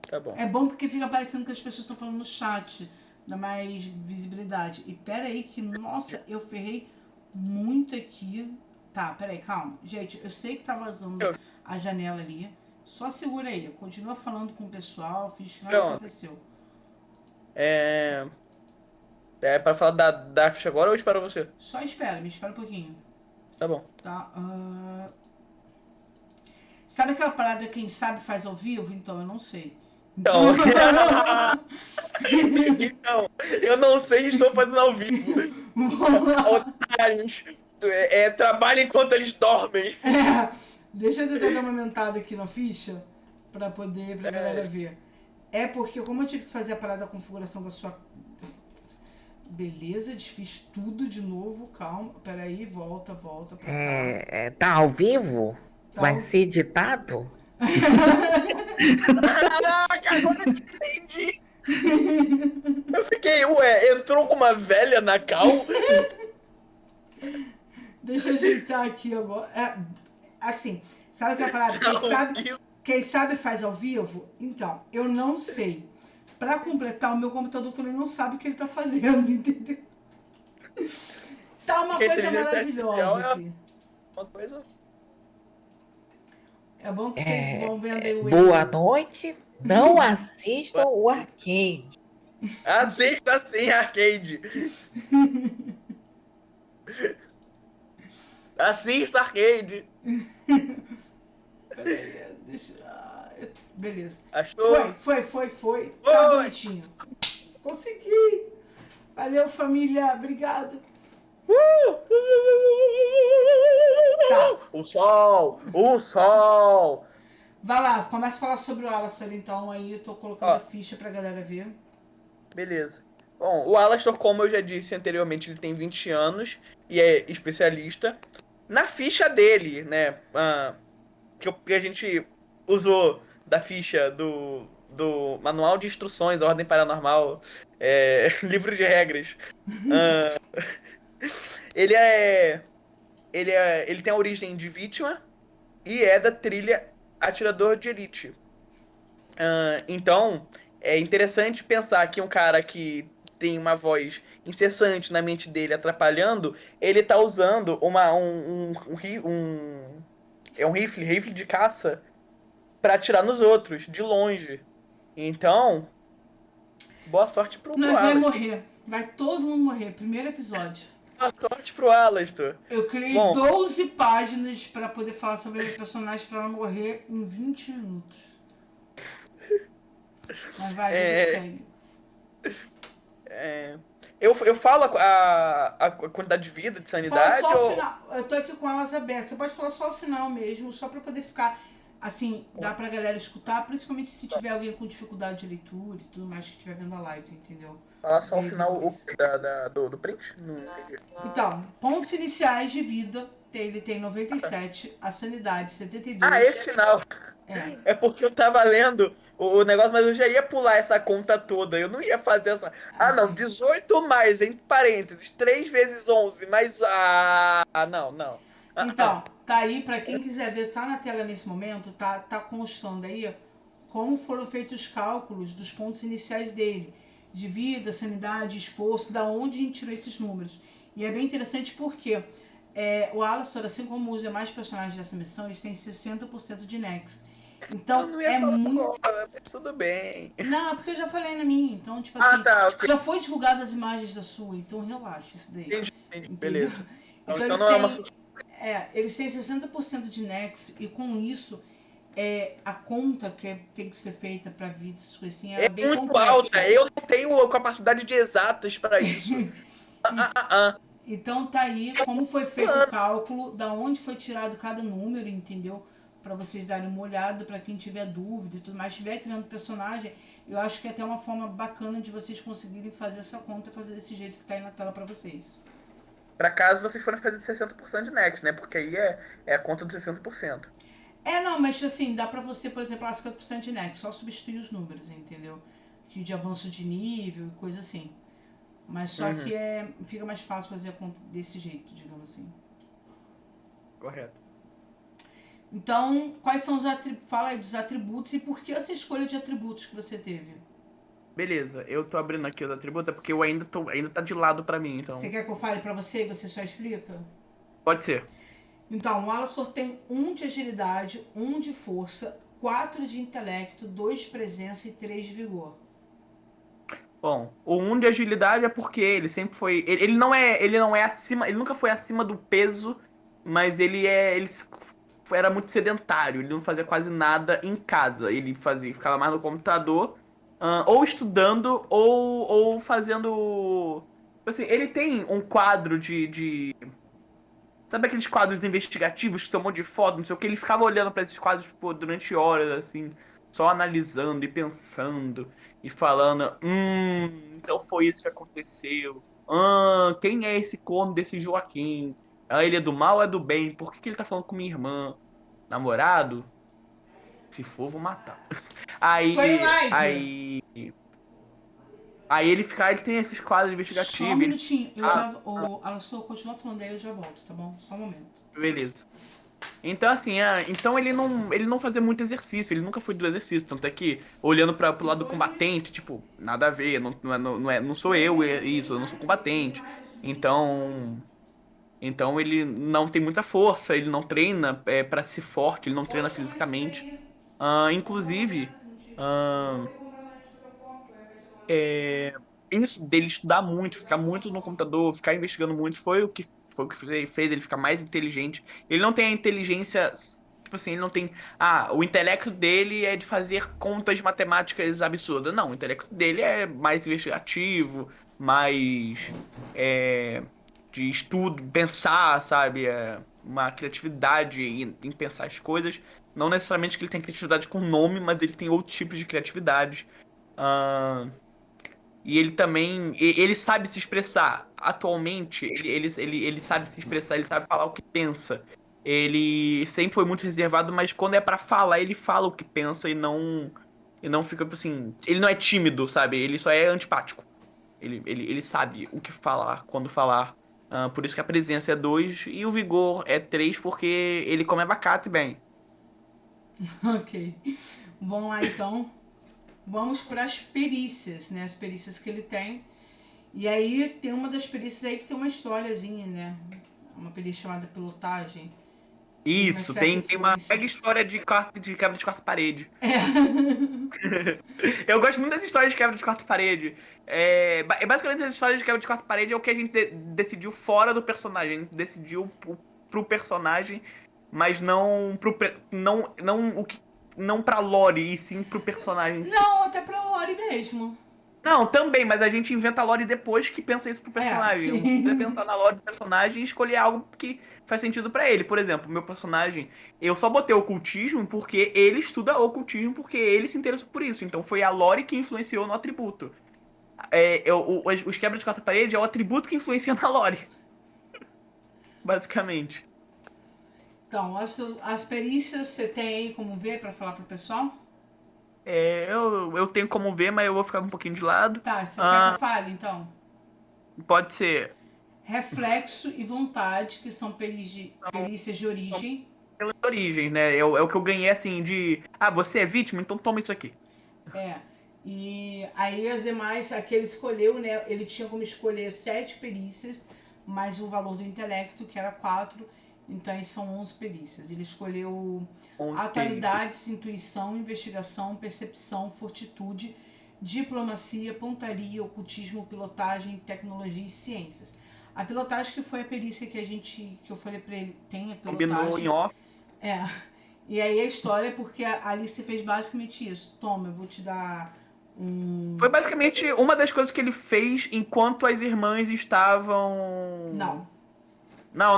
Tá bom. É bom porque fica parecendo que as pessoas estão falando no chat. Dá mais visibilidade. E pera aí que, nossa, eu ferrei muito aqui. Tá, pera aí, calma. Gente, eu sei que tá vazando a janela ali. Só segura aí. Continua falando com o pessoal. Fiz o que aconteceu. É pra falar da ficha agora ou espera você? Só espera, me espera um pouquinho. Tá bom. Tá? Sabe aquela parada quem sabe faz ao vivo? Então, eu não sei. Então, então, eu não sei, estou fazendo ao vivo. Vamos lá. Otários. Trabalha enquanto eles dormem. Deixa eu tentar dar uma aumentada aqui na ficha pra galera ver. É porque como eu tive que fazer a parada da configuração da sua... Beleza, desfiz tudo de novo, calma. Peraí, volta pra cá. Tá ao vivo? Tá Vai ao- ser editado? Caraca, agora eu entendi. Eu fiquei, entrou com uma velha na cal? Deixa eu ajeitar aqui agora. Assim, sabe aquela parada? Quem sabe faz ao vivo? Então, eu não sei. Pra completar, o meu computador também não sabe o que ele tá fazendo, entendeu? Tá uma coisa Inteligência maravilhosa artificial aqui. Uma coisa. É bom que vocês vão vendo aí o Boa erro. noite. Não assistam o arcade. Assista sim, arcade. Assista arcade. Peraí, deixa. Beleza. Achou? Foi. Tá bonitinho. Consegui. Valeu, família. Obrigado. Tá. O sol. Vai lá, começa a falar sobre o Alastor então. Aí eu tô colocando a ficha pra galera ver. Beleza. Bom, o Alastor, como eu já disse anteriormente, ele tem 20 anos e é especialista. Na ficha dele, né, que a gente usou da ficha do Manual de Instruções, Ordem Paranormal, livro de regras. Ele tem a origem de vítima e é da trilha Atirador de Elite. Então, é interessante pensar que um cara que tem uma voz incessante na mente dele atrapalhando, ele tá usando um rifle de caça pra atirar nos outros, de longe. Então, boa sorte pro Nós vai Alastor. morrer. Vai todo mundo morrer. Primeiro episódio. Boa sorte pro Alastor. Eu criei Bom. 12 páginas pra poder falar sobre o personagem pra ela morrer em 20 minutos. Mas vai, segue. Eu falo a quantidade de vida, de Fala sanidade só o final. Eu tô aqui com elas abertas. Você pode falar só o final mesmo, só pra poder ficar assim, dá pra galera escutar, principalmente se tiver alguém com dificuldade de leitura e tudo mais que estiver vendo a live, entendeu? Falar só o Daí final depois. do print? Não entendi. Então, pontos iniciais de vida, ele tem 97, a sanidade 72. Esse final. É porque eu tava lendo o negócio, mas eu já ia pular essa conta toda. Eu não ia fazer essa. Não, 18 mais, entre parênteses, 3 vezes 11, mais. Não. Então, tá aí, pra quem quiser ver, tá na tela nesse momento, tá constando aí como foram feitos os cálculos dos pontos iniciais dele, de vida, sanidade, esforço, da onde a gente tirou esses números. E é bem interessante porque o Alastor, assim como os demais personagens dessa missão, eles têm 60% de Nex. Então, Eu não ia falar agora, mas tudo bem. Não, porque eu já falei na minha, então, tipo assim, tá, ok. já foi divulgado as imagens da sua, então relaxa isso daí. Entendi, Entendeu? beleza. Então Então eles não é uma têm, eles têm 60% de Nex e com isso a conta que tem que ser feita pra vida, essas coisas assim, é bem muito complexa. alta. Eu não tenho capacidade de exatas pra isso. Então tá aí como foi feito o cálculo, da onde foi tirado cada número, entendeu? Pra vocês darem uma olhada, pra quem tiver dúvida e tudo mais, estiver criando personagem, eu acho que é até uma forma bacana de vocês conseguirem fazer essa conta e fazer desse jeito que tá aí na tela pra vocês. Pra caso vocês forem fazer 60% de Next, né? Porque aí é a conta dos 60%. Não, mas assim, dá pra você, por exemplo, 50% de Nex, só substituir os números, entendeu? De avanço de nível e coisa assim. Mas só que fica mais fácil fazer a conta desse jeito, digamos assim. Correto. Então, quais são os atributos? Fala aí dos atributos e por que essa escolha de atributos que você teve? Beleza, eu tô abrindo aqui os atributos, é porque eu ainda tá de lado pra mim, então. Você quer que eu fale pra você e você só explica? Pode ser. Então, o Alastor tem 1 de agilidade, 1 de força, 4 de intelecto, 2 de presença e 3 de vigor. Bom, o 1 de agilidade é porque ele sempre foi. Ele não é acima. Ele nunca foi acima do peso mas ele era muito sedentário, ele não fazia quase nada em casa. Ele ficava mais no computador, ou estudando, ou fazendo. Tipo assim, ele tem um quadro Sabe aqueles quadros investigativos que tem um monte de foto, não sei o que? Ele ficava olhando pra esses quadros, pô, durante horas, assim, só analisando e pensando e falando: então foi isso que aconteceu. Quem é esse corno desse Joaquim? Ele é do mal ou é do bem? Por que ele tá falando com minha irmã? Namorado? Se for, vou matar. Tô em Aí, live. aí, aí ele tem esses quadros Só um investigativos. minutinho. Eu Ah, já. A sua continua falando aí, eu já volto, tá bom? Só um momento. beleza. Então, assim, então ele não fazia muito exercício, ele nunca foi do exercício. Tanto é que, olhando pro lado do combatente, tipo, nada a ver, não sou eu isso, eu não sou combatente. Então ele não tem muita força, ele não treina para ser forte, ele não treina fisicamente. Inclusive, ah, isso dele estudar muito, ficar muito no computador, ficar investigando muito, foi o que fez ele ficar mais inteligente. Ele não tem a inteligência, tipo assim, ele não tem. O intelecto dele é de fazer contas matemáticas absurdas. Não, o intelecto dele é mais investigativo, mais é, de estudo, pensar, sabe? Uma criatividade em pensar as coisas. Não necessariamente que ele tem criatividade com nome, mas ele tem outros tipos de criatividade. Ahn, e ele também. Ele sabe se expressar. Atualmente, ele sabe se expressar, ele sabe falar o que pensa. Ele sempre foi muito reservado, mas quando é pra falar, ele fala o que pensa e não fica assim. Ele não é tímido, sabe? Ele só é antipático. Ele sabe o que falar, quando falar. Por isso que a presença é 2 e o vigor é 3 porque ele come abacate bem. Ok. Vamos lá então. Vamos para as perícias, né? As perícias que ele tem. E aí tem uma das perícias aí que tem uma historiazinha, né? Uma perícia chamada pilotagem. E como é Isso, certa tem uma influência. mega história de quebra de quarta parede. É. Eu gosto muito das histórias de quebra de quarta parede. Basicamente, as histórias de quebra de quarta parede é o que a gente decidiu fora do personagem. A gente decidiu pro personagem, mas não pra lore, e sim pro personagem em si. Não, até pra Lore mesmo. Não, também, mas a gente inventa a lore depois que pensa isso pro É, personagem. O mundo é sim. pensar na lore do personagem e escolher algo que faz sentido pra ele. Por exemplo, meu personagem, eu só botei ocultismo porque ele estuda ocultismo, porque ele se interessou por isso. Então foi a lore que influenciou no atributo. Os quebra de quarta parede é o atributo que influencia na lore, basicamente. Então, as perícias você tem aí como ver pra falar pro pessoal? Eu tenho como ver, mas eu vou ficar um pouquinho de lado. Tá, você quer que eu Ah, fale então? pode ser Reflexo e vontade, que são perícias de são origem. pelas origens, né? É o que eu ganhei assim de. Você é vítima, então toma isso aqui. É. E aí as demais, aqui ele escolheu, né? Ele tinha como escolher 7 perícias, mais o valor do intelecto, que era 4. Então aí são 11 perícias. Ele escolheu 11 perícias. atualidades, intuição, investigação, percepção, fortitude, diplomacia, pontaria, ocultismo, pilotagem, tecnologia e ciências. A pilotagem que foi a perícia que eu falei pra ele, tem a Combinou em pilotagem. off. É. E aí a história é porque a Alice fez basicamente isso. Toma, eu vou te dar um. Foi basicamente uma das coisas que ele fez enquanto as irmãs estavam. Não, Não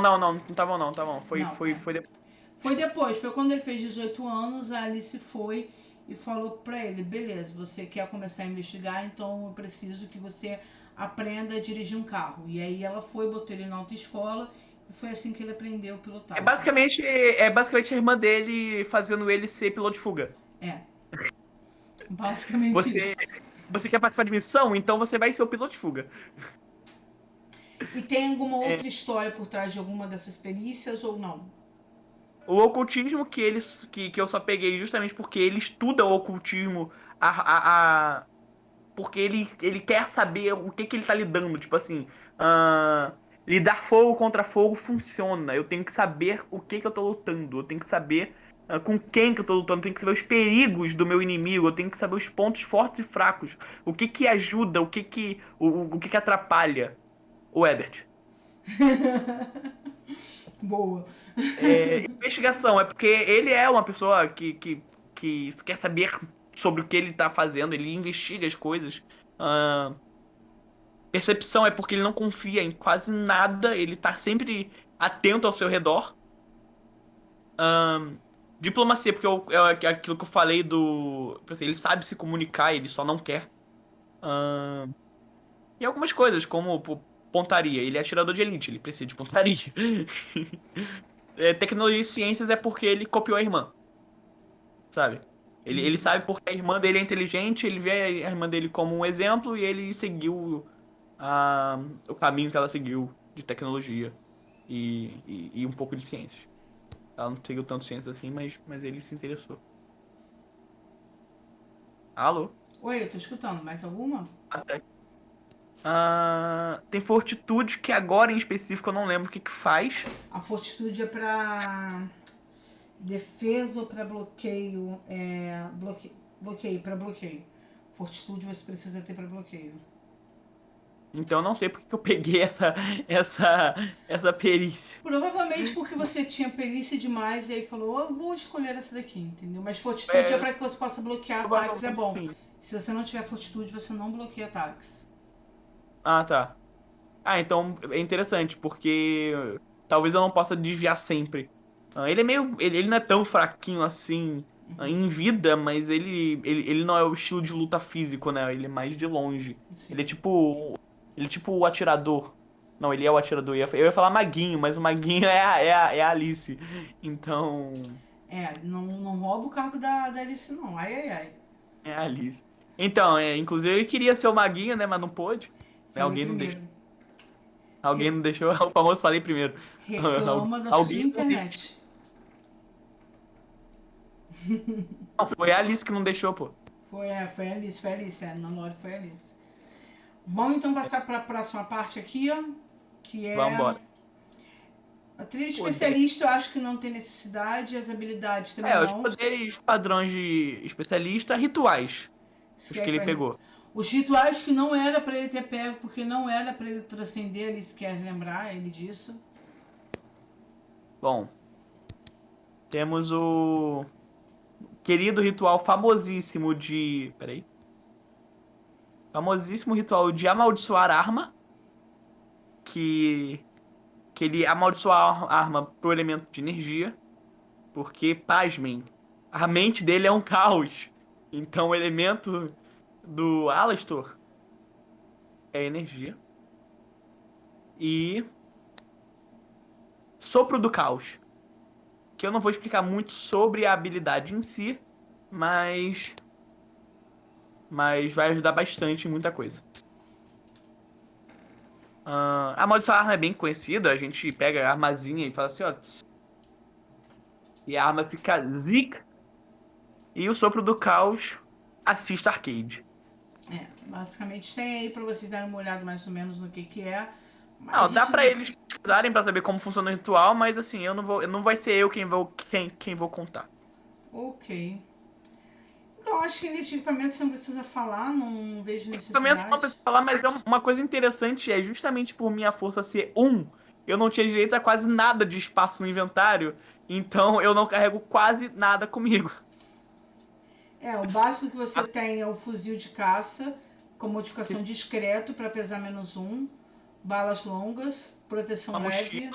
estavam não, estavam. Foi, não, foi, é. foi depois. Foi depois, foi quando ele fez 18 anos, a Alice foi e falou pra ele, beleza, você quer começar a investigar, então eu preciso que você aprenda a dirigir um carro. E aí ela foi, botou ele na autoescola e foi assim que ele aprendeu a É pilotar. basicamente, é basicamente a irmã dele fazendo ele ser piloto de fuga. É, basicamente Você, isso. você quer participar de missão? Então você vai ser o piloto de fuga. E tem alguma É, outra história por trás de alguma dessas perícias ou não? o ocultismo que eu só peguei justamente porque ele estuda o ocultismo porque ele quer saber o que ele tá lidando. Tipo assim, lidar fogo contra fogo funciona. Eu tenho que saber o que eu tô lutando. Eu tenho que saber com quem que eu tô lutando. Eu tenho que saber os perigos do meu inimigo. Eu tenho que saber os pontos fortes e fracos. O que ajuda, o que atrapalha. O Ebert. Boa. Investigação, é porque ele é uma pessoa que quer saber sobre o que ele tá fazendo, ele investiga as coisas. Ah, percepção é porque ele não confia em quase nada, ele tá sempre atento ao seu redor. Diplomacia, porque é aquilo que eu falei do. Tipo assim, ele sabe se comunicar, ele só não quer. E algumas coisas, como pô, pontaria. Ele é atirador de elite, ele precisa de pontaria. Tecnologia e ciências é porque ele copiou a irmã, sabe? Ele sabe porque a irmã dele é inteligente, ele vê a irmã dele como um exemplo e ele seguiu a, o caminho que ela seguiu de tecnologia e um pouco de ciências. Ela não seguiu tanto ciências assim, mas ele se interessou. Alô? Oi, eu tô escutando. Mais alguma? Até. Tem fortitude que agora em específico eu não lembro o que faz. A fortitude é pra defesa ou pra bloqueio? Bloqueio, pra bloqueio. Fortitude você precisa ter pra bloqueio. Então eu não sei porque que eu peguei essa perícia. Provavelmente porque você tinha perícia demais e aí falou, eu vou escolher essa daqui, entendeu? Mas fortitude é É, pra que você possa bloquear ataques, é bom. Se você não tiver fortitude, você não bloqueia ataques. Ah, tá. Então é interessante, porque talvez eu não possa desviar sempre. Ele é meio. Ele não é tão fraquinho assim em vida, mas ele não é o estilo de luta físico, né? Ele é mais de longe. Sim. Ele é tipo. Ele é tipo o atirador. Não, ele é o atirador. Eu ia falar maguinho, mas o maguinho é a Alice. Então. Não rouba o cargo da Alice, não. Ai, ai, ai. É a Alice. Então, inclusive ele queria ser o maguinho, né? Mas não pôde. Né, Falei alguém não deixou. primeiro. Alguém não deixou. O famoso falei primeiro. Reclama da sua Alguém não deixou. internet. Não, foi a Alice que não deixou, pô. Foi a Alice. Na hora foi a Alice. Vamos então passar para a próxima parte aqui, ó. Que é Vambora. a trilha de Poder. especialista, eu acho que não tem necessidade, as habilidades também Os não. poderes padrões de especialista, rituais. Os que ele pegou. Os rituais que não era para ele ter pego, porque não era para ele transcender, ele quer lembrar ele disso. Bom, temos o querido ritual famosíssimo de. Peraí. Famosíssimo ritual de amaldiçoar arma. Que ele amaldiçoa a arma pro elemento de energia. Porque, pasmem, a mente dele é um caos. Então o elemento do Alastor é energia. E sopro do caos. Que eu não vou explicar muito sobre a habilidade em si, mas vai ajudar bastante em muita coisa. A maldição arma é bem conhecida, a gente pega a armazinha e fala assim, ó, e a arma fica zica. E o sopro do caos assista arcade. Basicamente tem aí para vocês darem uma olhada mais ou menos no que é. Não, dá pra eles pesquisarem pra saber como funciona o ritual, mas assim, não vai ser eu quem vou contar. Ok. Então, acho que de equipamento você não precisa falar, não vejo necessidade. Equipamento não preciso falar, mas é uma coisa interessante, é justamente por minha força ser 1, eu não tinha direito a quase nada de espaço no inventário, então eu não carrego quase nada comigo. O básico que você tem é o fuzil de caça, com modificação discreto para pesar -1, balas longas, proteção leve,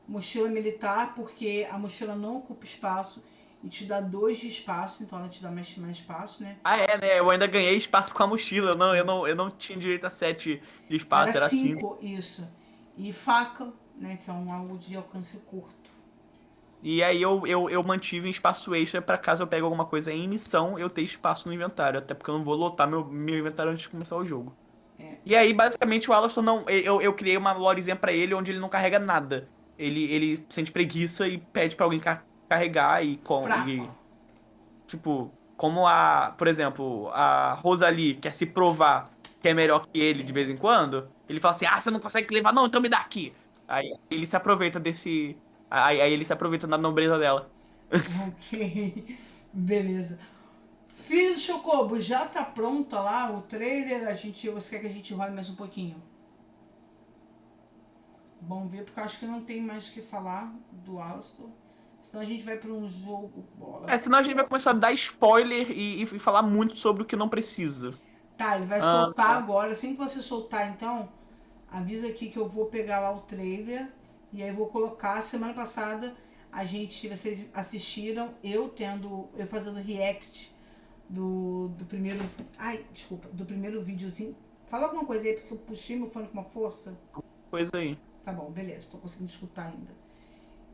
mochila militar, porque a mochila não ocupa espaço e te dá 2 de espaço, então ela te dá mais espaço, né? Né? Eu ainda ganhei espaço com a mochila, eu não tinha direito a 7 de espaço, era 5. Isso. E faca, né, que é algo de alcance curto. E aí eu mantive espaço extra pra caso eu pegue alguma coisa em missão, eu ter espaço no inventário, até porque eu não vou lotar meu inventário antes de começar o jogo. E aí, basicamente, o Alastor não. Eu criei uma lorezinha pra ele onde ele não carrega nada. Ele sente preguiça e pede pra alguém carregar e tipo, como por exemplo, a Rosalie quer se provar que é melhor que ele de vez em quando, ele fala assim: "Ah, você não consegue levar não, então me dá aqui". Aí ele se aproveita aí ele se aproveita da nobreza dela. Ok. Beleza. Filho do Chocobo, já tá pronta lá o trailer? Você quer que a gente role mais um pouquinho? Vamos ver, porque eu acho que não tem mais o que falar do Alastor. Senão a gente vai pra um jogo bola. Senão a gente vai começar a dar spoiler e falar muito sobre o que não precisa. Tá, ele vai Ah, soltar agora. Assim que você soltar, então, avisa aqui que eu vou pegar lá o trailer. E aí eu vou colocar. Semana passada, vocês assistiram eu fazendo react do primeiro. Ai, desculpa, do primeiro videozinho. Fala alguma coisa aí, porque eu puxei meu fone com uma força. coisa aí. Tá bom, beleza, tô conseguindo escutar ainda.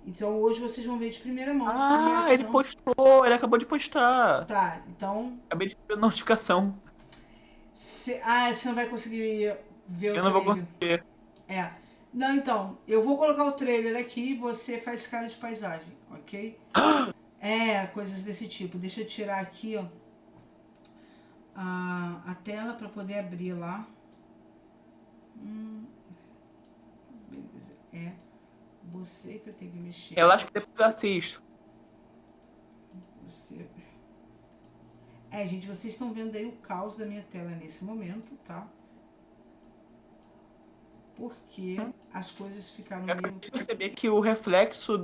Então hoje vocês vão ver de primeira mão Ah, a ele reação. postou, ele acabou de postar. Tá, então. Acabei de ver a notificação. Você não vai conseguir ver o Eu não vou trailer. conseguir. É. Não, então, eu vou colocar o trailer aqui e você faz cara de paisagem, ok? Coisas desse tipo. Deixa eu tirar aqui, ó, a tela pra poder abrir lá. Beleza. Você que eu tenho que mexer. Eu acho que depois eu assisto. Você. Gente, vocês estão vendo aí o caos da minha tela nesse momento, tá? Porque as coisas ficaram Eu meio. acabei de perceber que o reflexo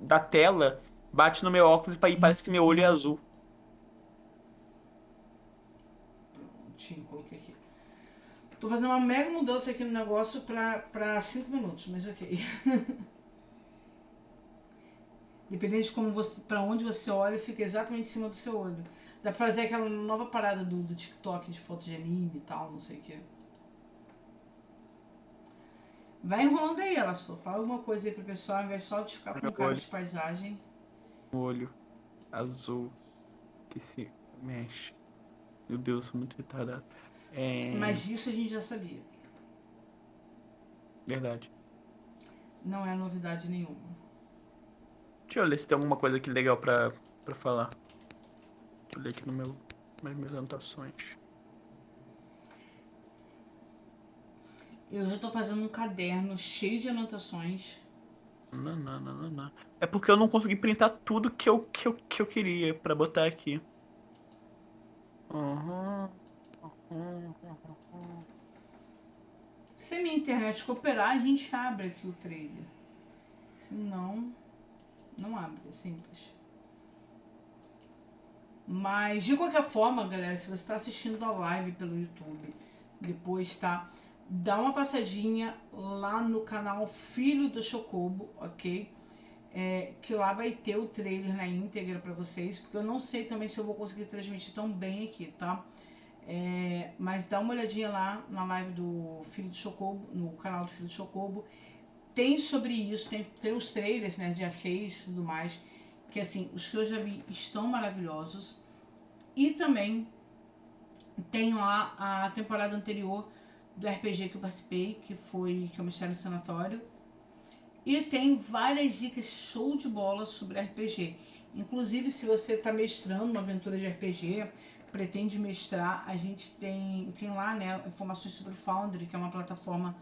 da tela bate no meu óculos e parece que meu olho é azul. Prontinho, coloquei aqui. Tô fazendo uma mega mudança aqui no negócio pra 5 minutos, mas ok. Dependendo de pra onde você olha, fica exatamente em cima do seu olho. Dá pra fazer aquela nova parada do TikTok de foto de anime e tal, não sei o que. Vai enrolando aí, Elastor. Fala alguma coisa aí pro pessoal, ao invés só de ficar com cara de paisagem. O olho azul que se mexe. Meu Deus, sou muito retardado. Mas disso a gente já sabia. Verdade. Não é novidade nenhuma. Deixa eu ler se tem alguma coisa aqui legal pra falar. Deixa eu ler aqui nas minhas anotações. Eu já tô fazendo um caderno cheio de anotações. Não. É porque eu não consegui printar tudo que eu queria pra botar aqui. Uhum. Se a minha internet cooperar, a gente abre aqui o trailer. Se não, não abre, é simples. Mas de qualquer forma, galera, se você está assistindo a live pelo YouTube, depois tá, dá uma passadinha lá no canal Filho do Chocobo, ok? Que lá vai ter o trailer na íntegra para vocês, porque eu não sei também se eu vou conseguir transmitir tão bem aqui, tá? Mas dá uma olhadinha lá na live do Filho do Chocobo, no canal do Filho do Chocobo. Tem sobre isso, tem os trailers, né, de arcade e tudo mais, que assim, os que eu já vi estão maravilhosos. E também tem lá a temporada anterior do RPG que eu participei, que é o Mistério no Sanatório. E tem várias dicas show de bola sobre RPG. Inclusive, se você está mestrando uma aventura de RPG, pretende mestrar, a gente tem lá, né, informações sobre o Foundry, que é uma plataforma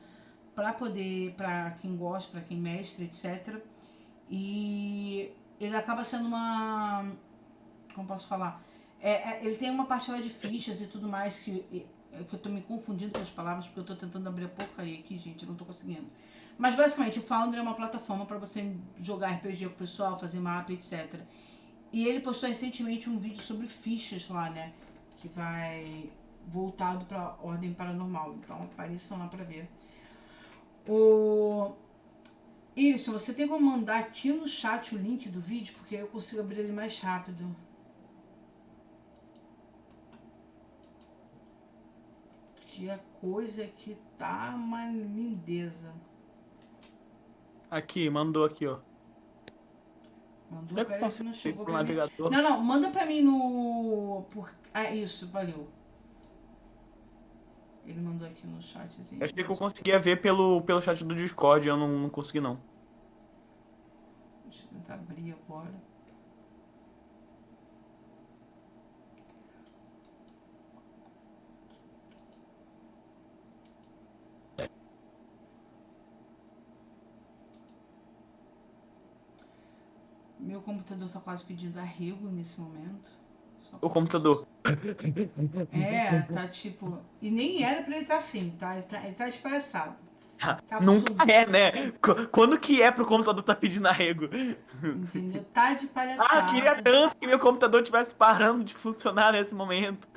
para quem gosta, para quem mestre, etc. E ele acaba sendo como posso falar? Ele tem uma parte lá de fichas e tudo mais que eu tô me confundindo com as palavras porque eu tô tentando abrir a porcaria aqui, gente, eu não tô conseguindo. Mas basicamente o Foundry é uma plataforma para você jogar RPG com o pessoal, fazer mapa, etc. E ele postou recentemente um vídeo sobre fichas lá, né? Que vai voltado para Ordem Paranormal. Então apareçam lá para ver. Isso, você tem como mandar aqui no chat o link do vídeo, porque eu consigo abrir ele mais rápido. Que a coisa que tá uma lindeza. Aqui, mandou aqui, ó. Mandou, peraí que não chegou pra mim. Navegador. Não, manda pra mim no... isso, valeu. Ele mandou aqui no chatzinho. Eu achei que eu conseguia ver pelo chat do Discord, eu não consegui não. Deixa eu tentar abrir agora. Meu computador tá quase pedindo arrego nesse momento. O computador. Tá tipo... E nem era pra ele estar assim, tá? Ele tá despareçado. Tá Nunca absurdo. é, né? Quando que é pro computador tá pedindo arrego? Entendeu? Tá de Queria palhaçada. tanto que meu computador tivesse parando de funcionar nesse momento.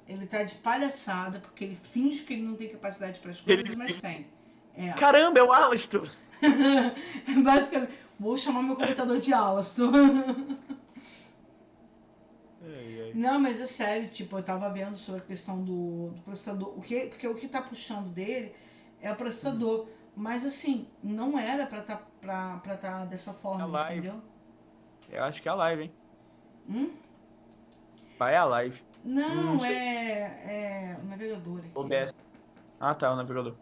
Ele tá de palhaçada porque ele finge que ele não tem capacidade para as Ele... coisas, mas tem. É. Caramba, é o Alastor! Basicamente, vou chamar meu computador de Alastor. Não, mas é sério, tipo, eu tava vendo sobre a questão do processador. Porque o que tá puxando dele é o processador. Mas assim, não era pra tá dessa É a forma, live. entendeu? Eu acho que é a live, hein? Hum? Vai a live. Não Não, sei. é o navegador aqui. OBS. Ah, tá, o navegador.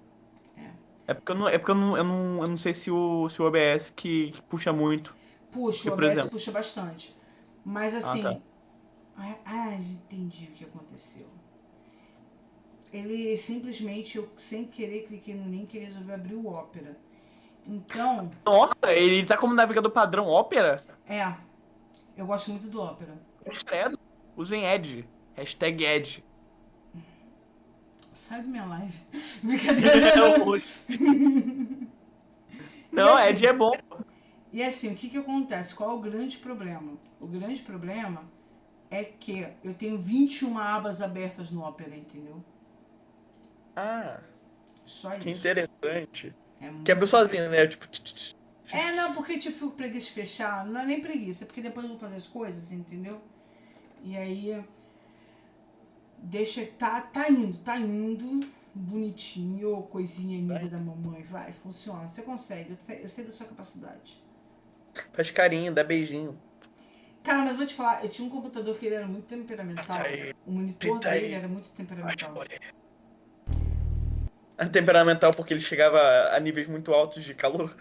É. Eu não sei se o OBS que puxa muito. Puxa, Porque, o por OBS exemplo. puxa bastante. Mas Ah, tá. assim. Entendi o que aconteceu. Ele simplesmente, eu sem querer, cliquei no link e ele resolveu abrir o Opera. Então, Nossa, ele tá como navegador padrão Opera? eu gosto muito do Opera. Credo. Usem Edge. Hashtag Edge. Sai da minha live. Brincadeira. Não, Edge é bom. E assim, o que acontece? Qual é o grande problema? O grande problema é que eu tenho 21 abas abertas no Opera, entendeu? Ah, Só que isso. interessante. É Quebra muito... sozinho, né? Tipo. Não, porque tipo, fico com preguiça de fechar. Não é nem preguiça, é porque depois eu vou fazer as coisas, entendeu? E aí, deixa. Tá indo. Bonitinho, coisinha linda da mamãe. Vai, funciona. Você consegue, eu sei da sua capacidade. Faz carinho, dá beijinho. Cara, mas vou te falar, eu tinha um computador que ele era muito temperamental. O monitor dele era muito temperamental. Temperamental porque ele chegava a níveis muito altos de calor.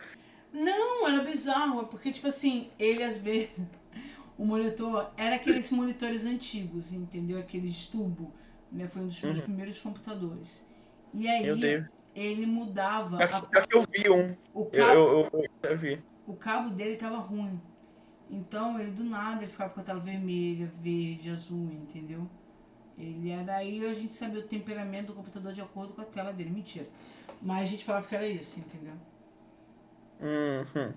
Não, era bizarro, porque tipo assim, ele às vezes. O monitor era aqueles monitores antigos, entendeu? Aqueles tubo, né? Foi um dos meus primeiros computadores. E Meu aí Deus. ele mudava Pior que eu vi um. o Eu, cabo, eu, eu, eu vi. o cabo dele tava ruim. Então ele do nada ele ficava com a tela vermelha, verde, azul, entendeu? Ele era aí a gente sabia o temperamento do computador de acordo com a tela dele. Mentira. Mas a gente falava que era isso, entendeu? Uhum.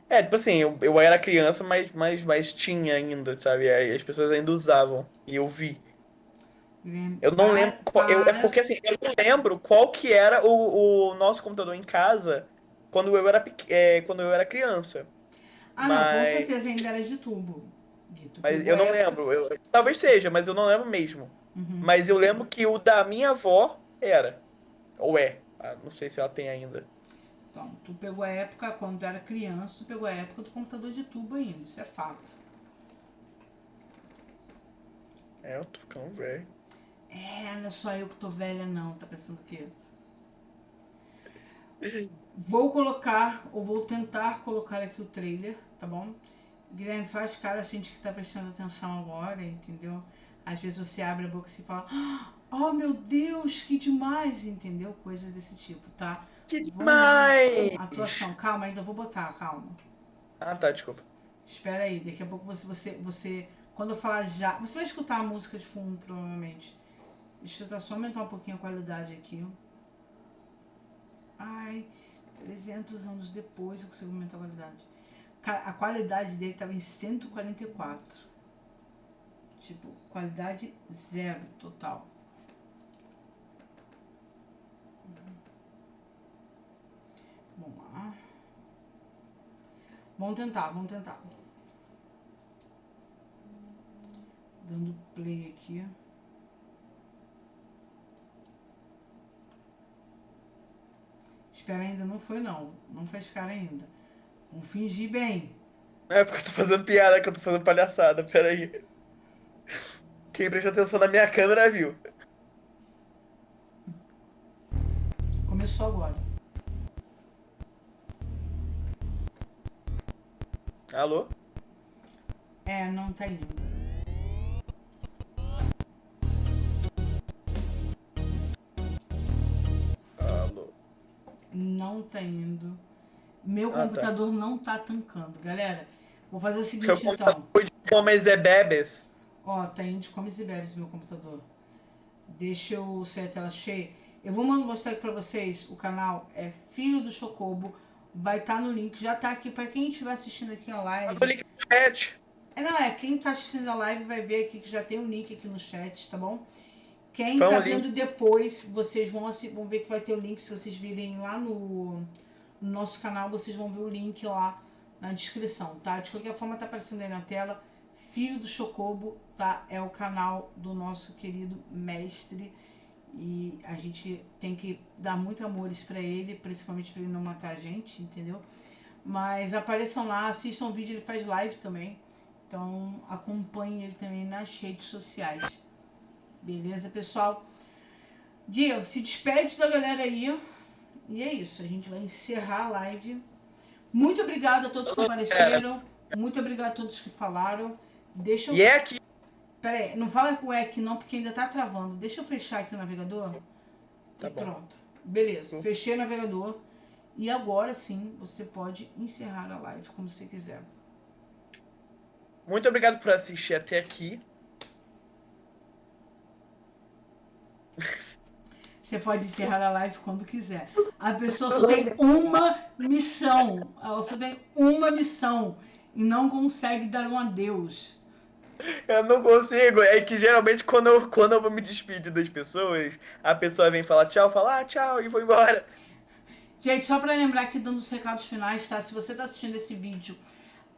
Tipo assim, eu era criança, mas tinha ainda, sabe? Aí as pessoas ainda usavam. E eu vi. Guilherme, Eu não lembro qual. É porque assim, eu não lembro qual que era o nosso computador em casa quando eu era criança. Não, com Mas, certeza ainda era de tubo. Tu mas pegou eu a não época. lembro. Talvez seja, mas eu não lembro mesmo. Uhum. Mas eu lembro que o da minha avó era. Ou é. Não sei se ela tem ainda. Então, tu pegou a época, quando tu era criança, tu pegou a época do computador de tubo ainda, isso é fato. Eu tô ficando velho. Não é só eu que tô velha não, tá pensando o quê? Vou colocar, ou vou tentar colocar aqui o trailer, tá bom? Guilherme, faz cara assim de que tá prestando atenção agora, entendeu? Às vezes você abre a boca e fala, oh meu Deus, que demais, entendeu? Coisas desse tipo, tá? Que Vamos lá. demais! Atuação, calma, ainda vou botar, calma. Ah, tá, desculpa. Espera aí, daqui a pouco quando eu falar já, você vai escutar a música de fundo, provavelmente. Deixa eu só aumentar um pouquinho a qualidade aqui. Ai, 300 anos depois eu consigo aumentar a qualidade. Cara, a qualidade dele tava em 144. Tipo, qualidade zero total. Vamos lá. Vamos tentar. Dando play aqui. Espera, ainda não foi não. Não fez cara ainda. Vamos fingir bem. É porque eu tô fazendo piada, que eu tô fazendo palhaçada. Pera aí. Quem prestou atenção na minha câmera viu. Começou agora. Alô? Não tá indo. Alô? Não tá indo. Meu Ah, tá. computador não tá tancando. Galera, vou fazer o Seu seguinte então. computador de homens é bebes. Ó, tá indo de comes e bebes meu computador. Deixa eu ser a tela cheia. Eu vou mostrar aqui pra vocês, o canal é Filho do Chocobo, vai estar no link, já tá aqui pra quem estiver assistindo aqui a live. O link no chat. Quem tá assistindo a live vai ver aqui que já tem um link aqui no chat, tá bom? Quem Foi um tá link. vendo depois, vocês vão ver que vai ter o link, se vocês virem lá no nosso canal, vocês vão ver o link lá na descrição, tá? De qualquer forma, tá aparecendo aí na tela, Filho do Chocobo, tá? É o canal do nosso querido mestre e a gente tem que dar muito amores pra ele, principalmente pra ele não matar a gente, entendeu? Mas apareçam lá, assistam o vídeo, ele faz live também, então acompanhem ele também nas redes sociais. Beleza, pessoal? Gui, se despede da galera aí. E é isso, a gente vai encerrar a live. Muito obrigado a todos que apareceram. Muito obrigado a todos que falaram. Deixa eu... E é aqui. Pera aí, não fala com o EC não, porque ainda tá travando. Deixa eu fechar aqui o navegador. Tá E bom. pronto. Beleza, fechei o navegador. E agora sim, você pode encerrar a live como você quiser. Muito obrigado por assistir até aqui. Você pode encerrar a live quando quiser. A pessoa só tem uma missão. Ela só tem uma missão. E não consegue dar um adeus. Eu não consigo. É que geralmente quando eu vou me despedir das pessoas, a pessoa vem falar tchau, fala tchau e vou embora. Gente, só pra lembrar aqui, dando os recados finais, tá? Se você tá assistindo esse vídeo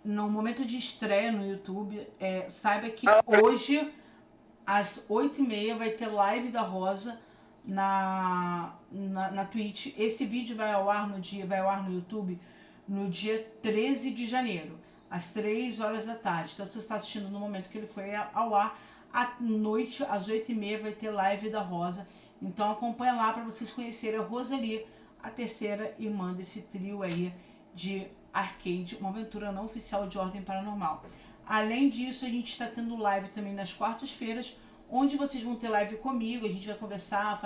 no momento de estreia no YouTube, saiba que hoje, às 8h30, vai ter live da Rosa na Twitch. Esse vídeo vai ao ar no YouTube no dia 13 de janeiro, às 3 horas da tarde. Então, se você está assistindo no momento que ele foi ao ar, à noite, às 8h30, vai ter live da Rosa. Então, acompanha lá para vocês conhecerem a Rosalie, a terceira irmã desse trio aí de arcade, uma aventura não oficial de Ordem Paranormal. Além disso, a gente está tendo live também nas quartas-feiras, onde vocês vão ter live comigo, a gente vai conversar,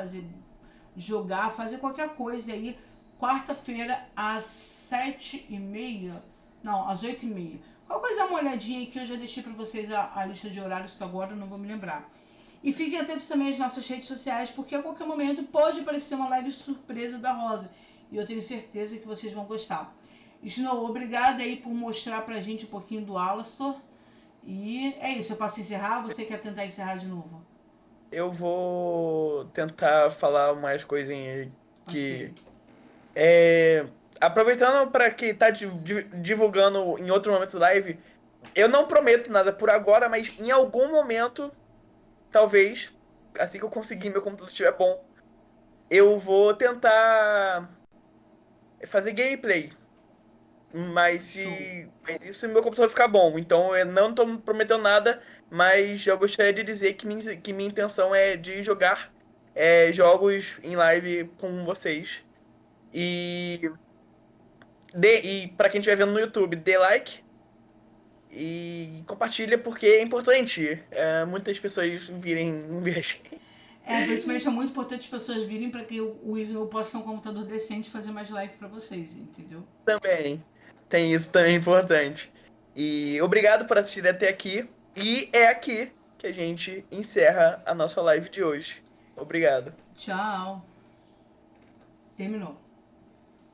jogar, fazer qualquer coisa aí. Quarta-feira, às 7h30, não, às 8h30. Qualquer coisa, dá uma olhadinha aqui, eu já deixei para vocês a lista de horários que agora eu não vou me lembrar. E fiquem atentos também às nossas redes sociais, porque a qualquer momento pode aparecer uma live surpresa da Rosa. E eu tenho certeza que vocês vão gostar. Snow, obrigada aí por mostrar pra gente um pouquinho do Alastor. E é isso, eu posso encerrar? Você quer tentar encerrar de novo? Eu vou tentar falar mais coisinhas que... Aproveitando para quem tá divulgando em outro momento da live, eu não prometo nada por agora, mas em algum momento, talvez, assim que eu conseguir, meu computador estiver bom, eu vou tentar fazer gameplay. Mas isso meu computador ficar bom. Então eu não tô prometendo nada, mas eu gostaria de dizer que minha intenção é de jogar jogos em live com vocês. E para quem estiver vendo no YouTube, dê like e compartilha porque é importante muitas pessoas virem ver a gente. Principalmente é muito importante as pessoas virem para que o Snow possa ser um computador decente e fazer mais live para vocês, entendeu? Também. Tem isso também importante. E obrigado por assistir até aqui. E é aqui que a gente encerra a nossa live de hoje. Obrigado. Tchau. Terminou.